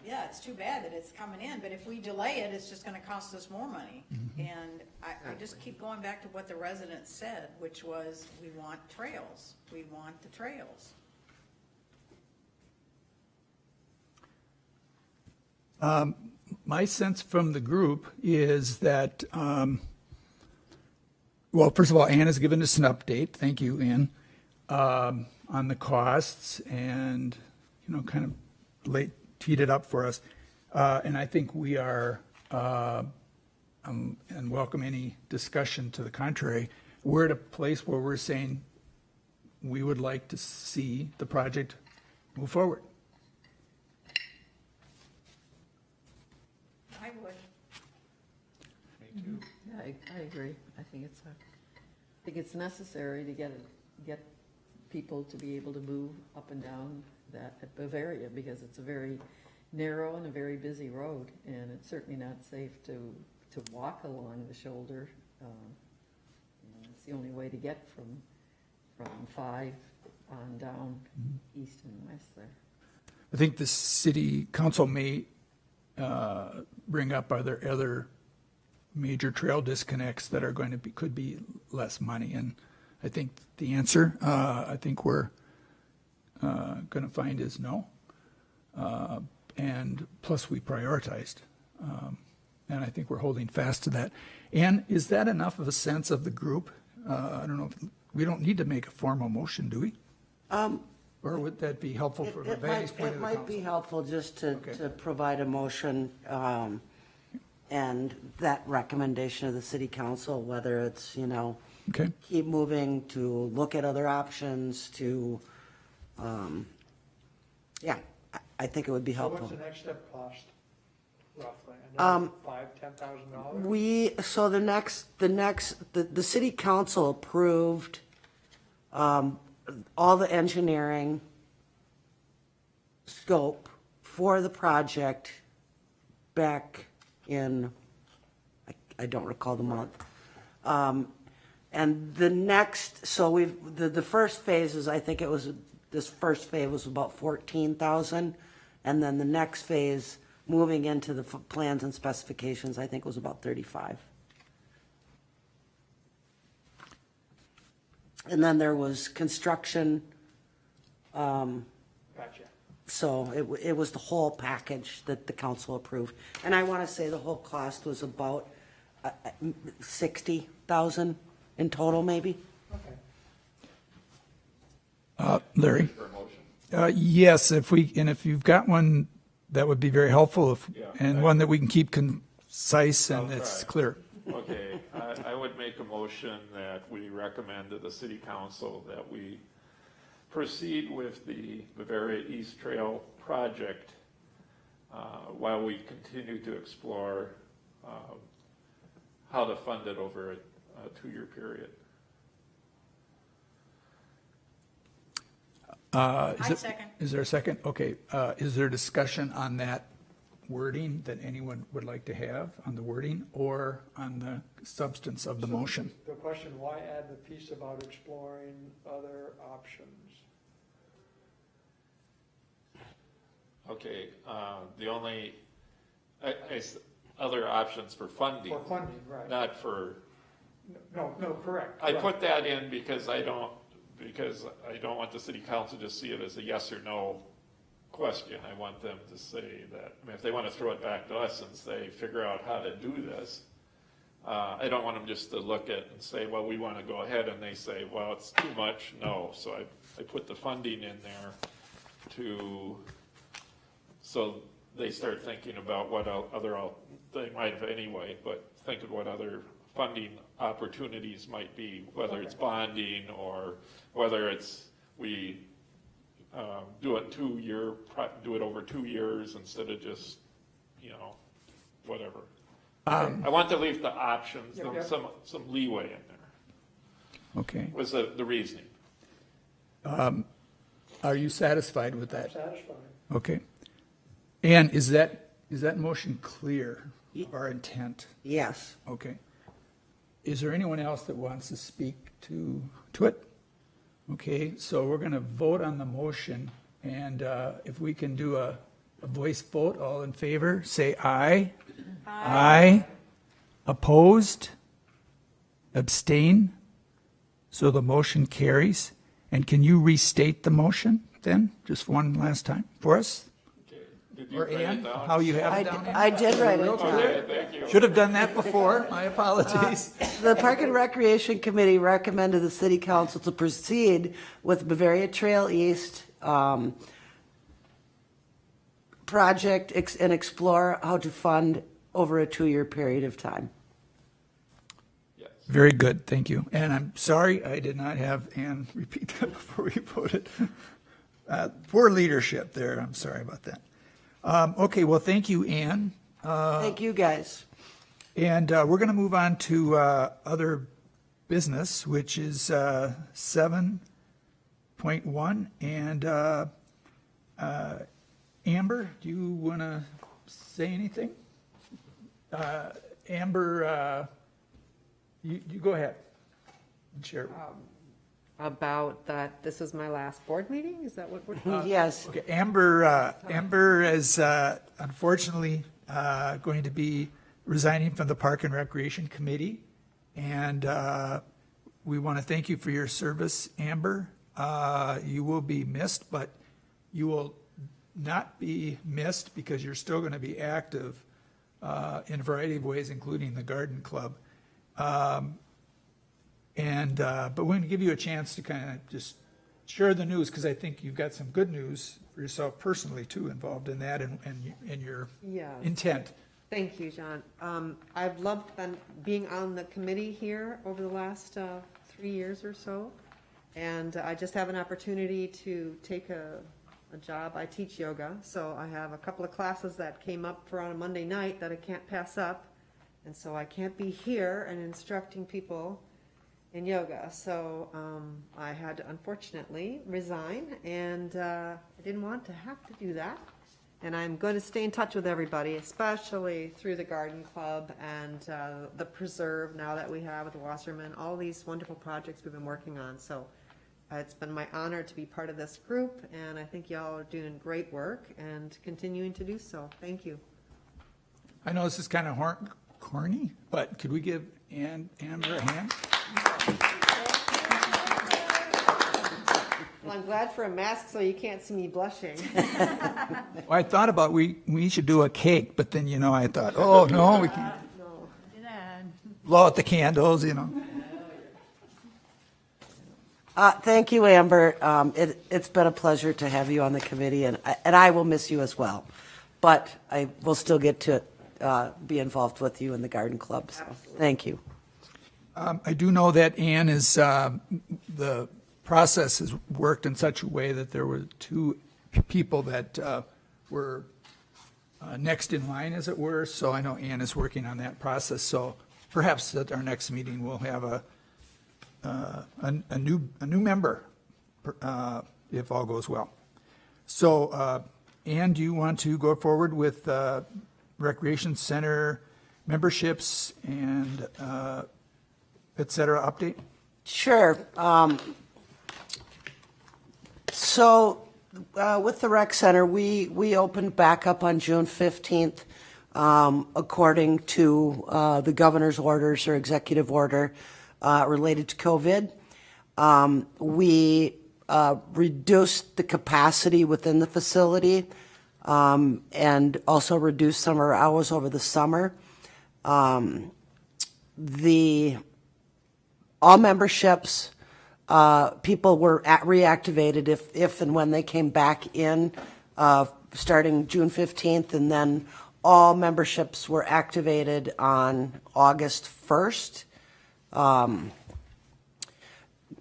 yeah, it's too bad that it's coming in, but if we delay it, it's just gonna cost us more money. And I just keep going back to what the residents said, which was, we want trails. We want the trails. My sense from the group is that, well, first of all, Ann has given us an update. Thank you, Ann, on the costs and, kind of teed it up for us. And I think we are, and welcome any discussion to the contrary. We're at a place where we're saying we would like to see the project move forward. I would. Me too. Yeah, I agree. I think it's necessary to get people to be able to move up and down that at Bavaria, because it's a very narrow and a very busy road, and it's certainly not safe to walk along the shoulder. It's the only way to get from 5 on down east and west there. I think the city council may bring up other major trail disconnects that are going to could be less money, and I think the answer I think we're going to find is no, and plus we prioritized, and I think we're holding fast to that. And is that enough of a sense of the group? I don't know. We don't need to make a formal motion, do we? Or Or would that be helpful from a vantage point of It the might be council? helpful just to Okay. provide a motion and that recommendation of the city council, whether it's, Okay, keep moving, to look at other options, to, yeah, I think it would be So helpful. what's the next step cost roughly? $5,000, $10,000? So the city council approved all the engineering scope for the project back in, I don't recall the month. And the next, so the first phase is, I think it was, this first phase was about 14,000. And then the next phase, moving into the plans and specifications, I think was about 35. And then there was construction, Gotcha. so it was the whole package that the council approved. And I want to say the whole cost was about 60,000 in total, maybe? Okay. Larry? For a motion. Yes, if you've got one, that would be very helpful, and one that we can keep concise and I'll it's try. clear. Okay, I would make a motion that we recommend to the city council that we proceed with the Bavaria East Trail project while we continue to explore how to fund it over a 2-year period. I second. Is there a second? Okay, is there discussion on that wording that anyone would like to have on the wording or on the substance of the motion? The question, why add the piece about exploring other options? Okay, the only, other options for funding, For funding, right. not for, No, correct. I correct. put that in because I don't want the city council to see it as a yes or no question. I want them to say that, I mean, if they want to throw it back to us and say, figure out how to do this, I don't want them just to look at and say, well, we want to go ahead, and they say, well, it's too much, no. So I put the funding in there so they start thinking about what they might have anyway, but think of what other funding opportunities might be, whether it's bonding or whether it's we do it do it over 2 years instead of just, whatever. I want to leave the options, Yep. some leeway in there, Okay. was the reasoning. Are you satisfied with that? Satisfied. Okay. And is that motion clear of our intent? Yes. Okay. Is there anyone else that wants to speak to it? Okay, so we're going to vote on the motion, and if we can do a voice vote, all in favor, say aye. Aye. Opposed? Abstain? So the motion carries. And can you restate the motion then, just one last time for us? Okay. Did you Or write Ann, it down? how you have it down? Ann? I did write it down. Okay, thank you. Should have done that before, my apologies. The Park and Recreation Committee recommended the city council to proceed with Bavaria Trail East project and explore how to fund over a 2-year period of time. Yes. Very good, thank you. And I'm sorry I did not have Ann repeat that before we voted. Poor leadership there, I'm sorry about that. Okay, well, thank you, Ann. Thank you, guys. And we're going to move on to other business, which is 7.1. And Amber, do you want to say anything? Amber, you go ahead and share. About that, this is my last board meeting? Is that what we're? Yes. Okay, Amber is unfortunately going to be resigning from the Park and Recreation Committee. And we want to thank you for your service, Amber. You will be missed, but you will not be missed because you're still going to be active in a variety of ways, including the Garden Club. But we're going to give you a chance to kind of just share the news, because I think you've got some good news for yourself personally too, involved in that and your Yeah. intent. Thank you, John. I've loved being on the committee here over the last 3 years or so. And I just have an opportunity to take a job. I teach yoga, so I have a couple of classes that came up for on a Monday night that I can't pass up. And so I can't be here and instructing people in yoga. So I had to unfortunately resign, and I didn't want to have to do that. And I'm going to stay in touch with everybody, especially through the Garden Club and the Preserve now that we have with Wassermann, all these wonderful projects we've been working on. So it's been my honor to be part of this group, and I think y'all are doing great work and continuing to do so. Thank you. I know this is kind of corny, but could we give Amber a hand? Well, I'm glad for a mask so you can't see me blushing. Well, I thought about we should do a cake, but then, I thought, oh, no, we can't No. blow out the candles, Thank you, Amber. It's been a pleasure to have you on the committee, and I will miss you as well. But I will still get to be involved with you in the Garden Club. So thank you. I do know that Ann is, the process has worked in such a way that there were 2 people that were next in line, as it were. So I know Ann is working on that process. So perhaps at our next meeting, we'll have a new member, if all goes well. So, Ann, do you want to go forward with Recreation Center memberships and et cetera update? Sure. So with the rec center, we opened back up on June 15th, according to the governor's orders or executive order related to COVID. We reduced the capacity within the facility and also reduced some of our hours over the summer. All memberships, people were reactivated if and when they came back in, starting June 15th, and then all memberships were activated on August 1st.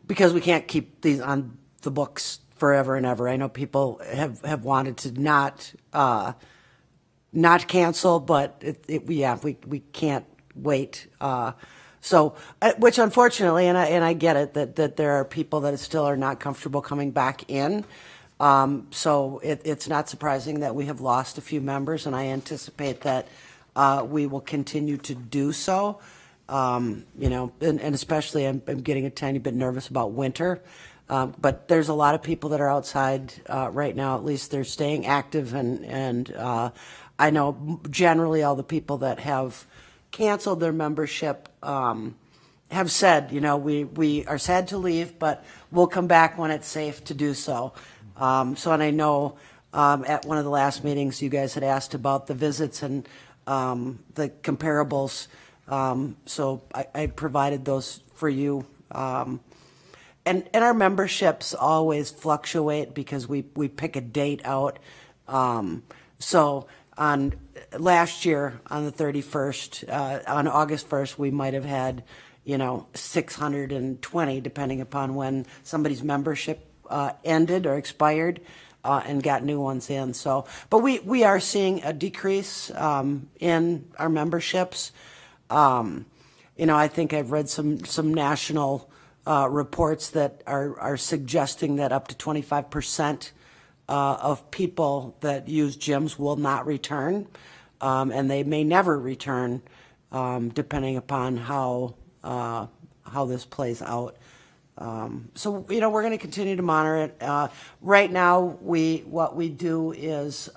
Because we can't keep these on the books forever and ever. I know people have wanted to not cancel, but we can't wait. So, which unfortunately, and I get it, that there are people that still are not comfortable coming back in. So it's not surprising that we have lost a few members, and I anticipate that we will continue to do so. And especially I'm getting a tiny bit nervous about winter. But there's a lot of people that are outside right now. At least they're staying active, and I know generally all the people that have canceled their membership have said, we are sad to leave, but we'll come back when it's safe to do so. And I know at one of the last meetings you guys had asked about the visits and the comparables. So I provided those for you. And our memberships always fluctuate because we pick a date out. So on last year, on the 31st, on August 1st, we might have had, 620, depending upon when somebody's membership ended or expired, and got new ones in. So, but we are seeing a decrease in our memberships. I think I've read some national reports that are suggesting that up to 25% of people that use gyms will not return, and they may never return, depending upon how this plays out. So we're going to continue to monitor it. Right now, what we do is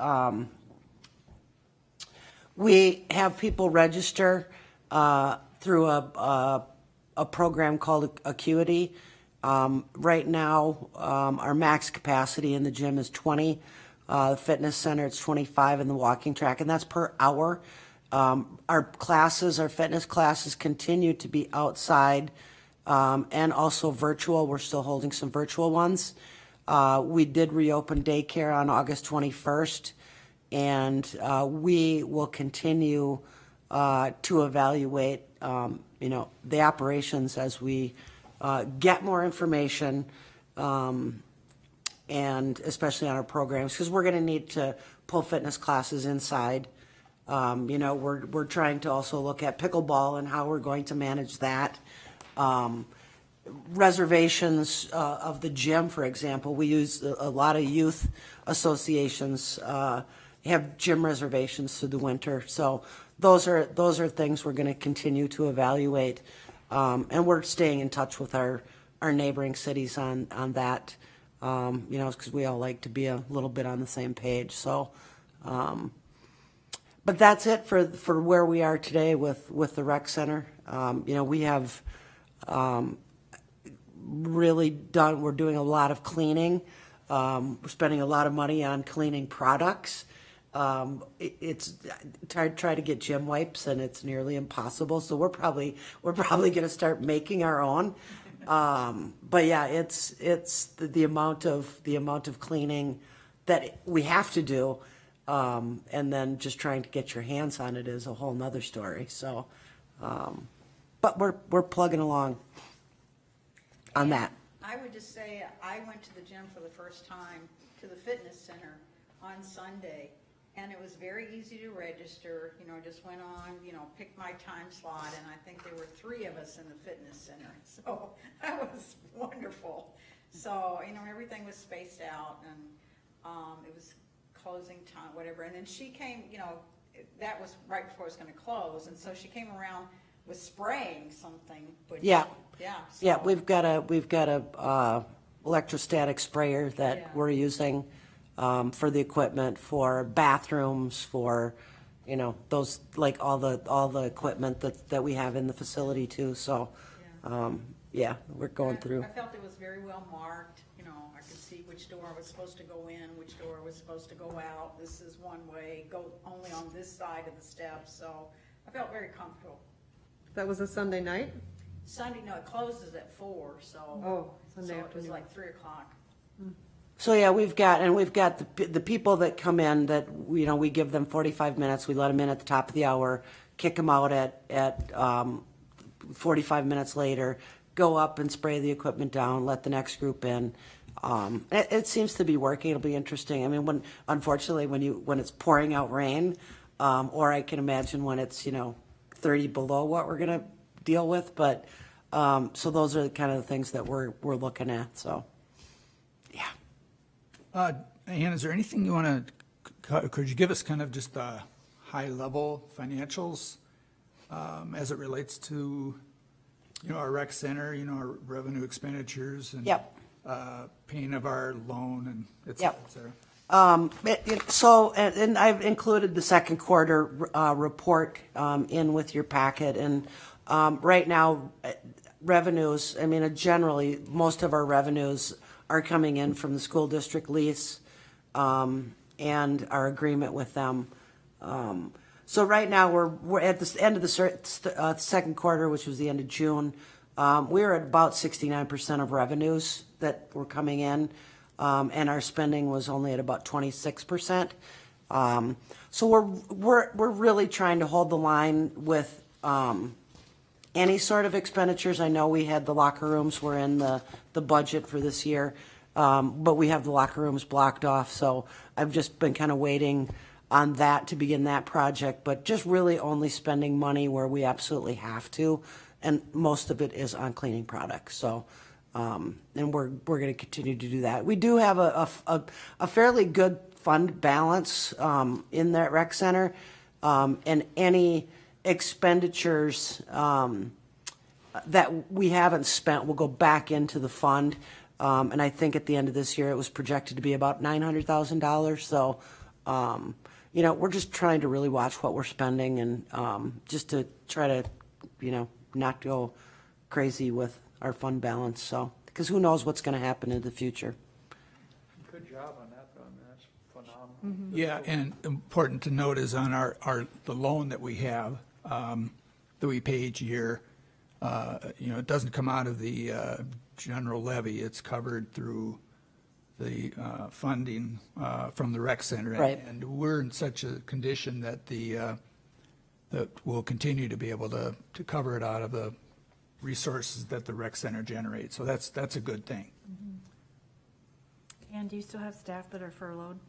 we have people register through a program called Acuity. Right now, our max capacity in the gym is 20. The fitness center, it's 25 in the walking track, and that's per hour. Our fitness classes continue to be outside and also virtual. We're still holding some virtual ones. We did reopen daycare on August 21st, and we will continue to evaluate, the operations as we get more information, and especially on our programs, because we're going to need to pull fitness classes inside. We're trying to also look at pickleball and how we're going to manage that. Reservations of the gym, for example, we use a lot of youth associations have gym reservations through the winter. So those are things we're going to continue to evaluate, and we're staying in touch with our neighboring cities on that. Because we all like to be a little bit on the same page. So, but that's it for where we are today with the rec center. We have we're doing a lot of cleaning. We're spending a lot of money on cleaning products. It's try to get gym wipes, and it's nearly impossible. So we're probably going to start making our own. But yeah, it's the amount of cleaning that we have to do, and then just trying to get your hands on it is a whole nother story. So, but we're plugging along on that. I would just say, I went to the gym for the first time, to the fitness center on Sunday, and it was very easy to register. Just went on, picked my time slot, and I think there were 3 of us in the fitness center. So that was wonderful. So, everything was spaced out, and it was closing time, whatever. And then she came, that was right before it was going to close, and so she came around with spraying something. Which, Yeah. Yeah. So. Yeah, we've got a electrostatic sprayer that we're using for the equipment, for bathrooms, for those, like all the equipment that we have in the facility too. So we're going through. I felt it was very well marked. I could see which door was supposed to go in, which door was supposed to go out. This is one way, go only on this side of the steps. So I felt very comfortable. That was a Sunday night? Sunday, no, it closes at 4, so. Oh, Sunday so afternoon. it was like 3 o'clock. So yeah, we've got the people that come in that we give them 45 minutes. We let them in at the top of the hour, kick them out at 45 minutes later, go up and spray the equipment down, let the next group in. It seems to be working. It'll be interesting. I mean, unfortunately when it's pouring out rain, or I can imagine when it's 30 below what we're gonna deal with. But so those are kind of the things that we're looking at. So yeah. Ann, is there anything you want to, could you give us kind of just the high-level financials as it relates to, our rec center, our revenue expenditures and Yep. Paying of our loan and et Yep. cetera? So, and I've included the second quarter report in with your packet. And right now, revenues, generally, most of our revenues are coming in from the school district lease and our agreement with them. So right now, we're at the end of the second quarter, which was the end of June. We're at about 69% of revenues that were coming in. And our spending was only at about 26%. So we're really trying to hold the line with any sort of expenditures. I know we had the locker rooms were in the budget for this year, but we have the locker rooms blocked off. So I've just been kind of waiting on that to begin that project, but just really only spending money where we absolutely have to, and most of it is on cleaning products. So. And we're going to continue to do that. We do have a fairly good fund balance in that rec center, and any expenditures that we haven't spent will go back into the fund. And I think at the end of this year it was projected to be about $900,000. So, we're just trying to really watch what we're spending and just to try to, not go crazy with our fund balance. So, because who knows what's going to happen in the future. Good job on that, though. That's phenomenal. Yeah, and important to note is on the loan that we have, that we pay each year, it doesn't come out of the general levy. It's covered through the funding from the rec center. Right. And we're in such a condition that that we'll continue to be able to cover it out of the resources that the rec center generates. So that's a good thing. And do you still have staff that are furloughed?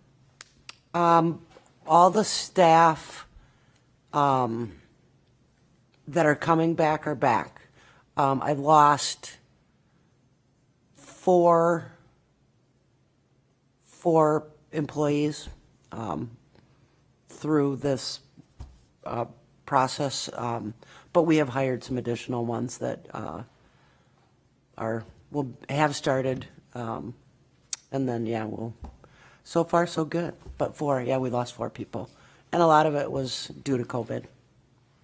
All the staff that are coming back are back. I've lost four employees through this process, but we have hired some additional ones that will have started, and then we'll. So far, so good. But we lost 4 people, and a lot of it was due to COVID.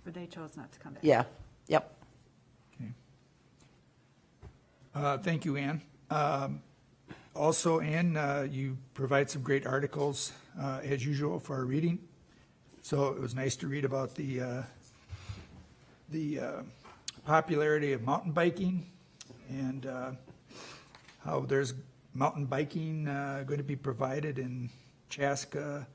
Or they chose not to come back? Yeah. Yep. Okay. Thank you, Ann. Also, Ann, you provide some great articles as usual for our reading. So it was nice to read about the popularity of mountain biking and how there's mountain biking going to be provided in Chaska,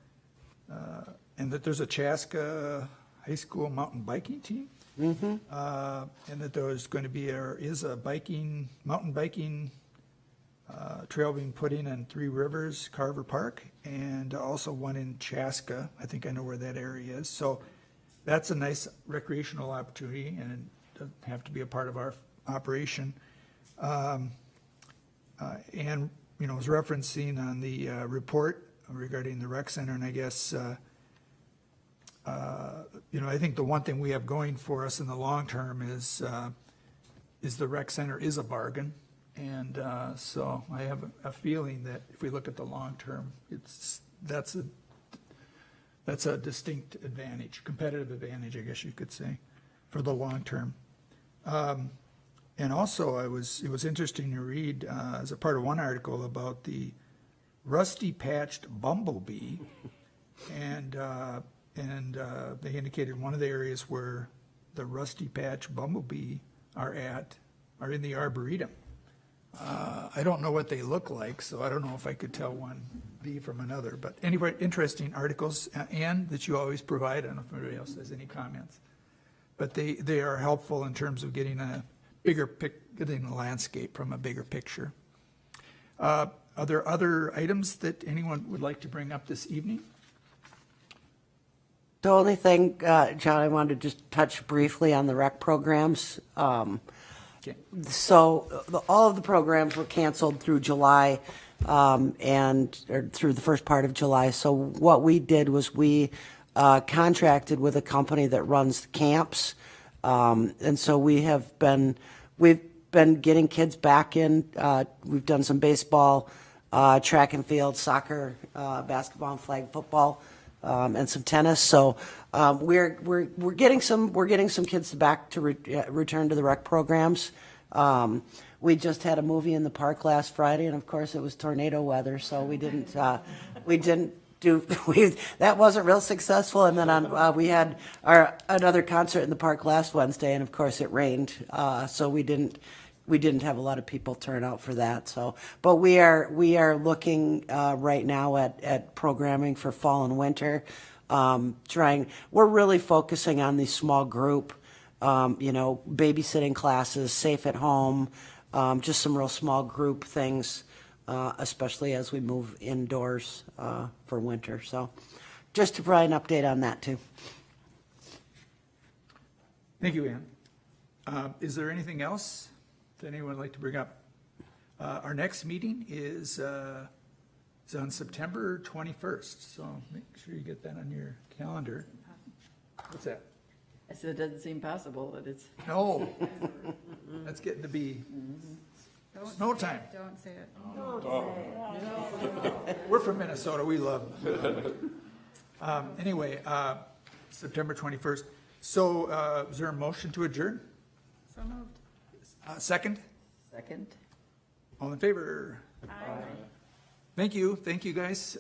and that there's a Chaska high school mountain biking team. Mm-hmm. And that there's going to be is a mountain biking trail being put in Three Rivers, Carver Park, and also one in Chaska. I think I know where that area is. So that's a nice recreational opportunity, and it doesn't have to be a part of our operation. And, was referencing on the report regarding the rec center, and I guess, I think the one thing we have going for us in the long term is the rec center is a bargain. And so I have a feeling that if we look at the long term, that's a distinct advantage, competitive advantage, I guess you could say, for the long term. And also, it was interesting to read as a part of one article about the rusty-patched bumblebee, and they indicated one of the areas where the rusty-patched bumblebee are in the Arboretum. I don't know what they look like, so I don't know if I could tell one bee from another. But anyway, interesting articles, Ann, that you always provide. I don't know if anybody else has any comments. But they are helpful in terms of getting getting the landscape from a bigger picture. Are there other items that anyone would like to bring up this evening? The only thing, John, I wanted to just touch briefly on the rec programs. Okay. So all of the programs were canceled through July or through the first part of July. So what we did was we contracted with a company that runs the camps, and so we've been getting kids back in. We've done some baseball, track and field, soccer, basketball, and flag football, and some tennis. So we're getting some kids back to return to the rec programs. We just had a movie in the park last Friday, and of course it was tornado weather, so we didn't that wasn't real successful. And then we had another concert in the park last Wednesday, and of course it rained, so we didn't have a lot of people turn out for that. So, but we are looking right now at programming for fall and winter. We're really focusing on these small group, babysitting classes, safe at home, just some real small group things, especially as we move indoors for winter. So just to provide an update on that too. Thank you, Ann. Is there anything else that anyone would like to bring up? Our next meeting is on September 21st, so make sure you get that on your calendar. What's that? I said it doesn't seem possible that it's. No, that's getting to be snow time. Don't say it. We're from Minnesota, we love it. Anyway, September 21st. So is there a motion to adjourn? So moved. Second? Second. All in favor? Aye. Thank you guys.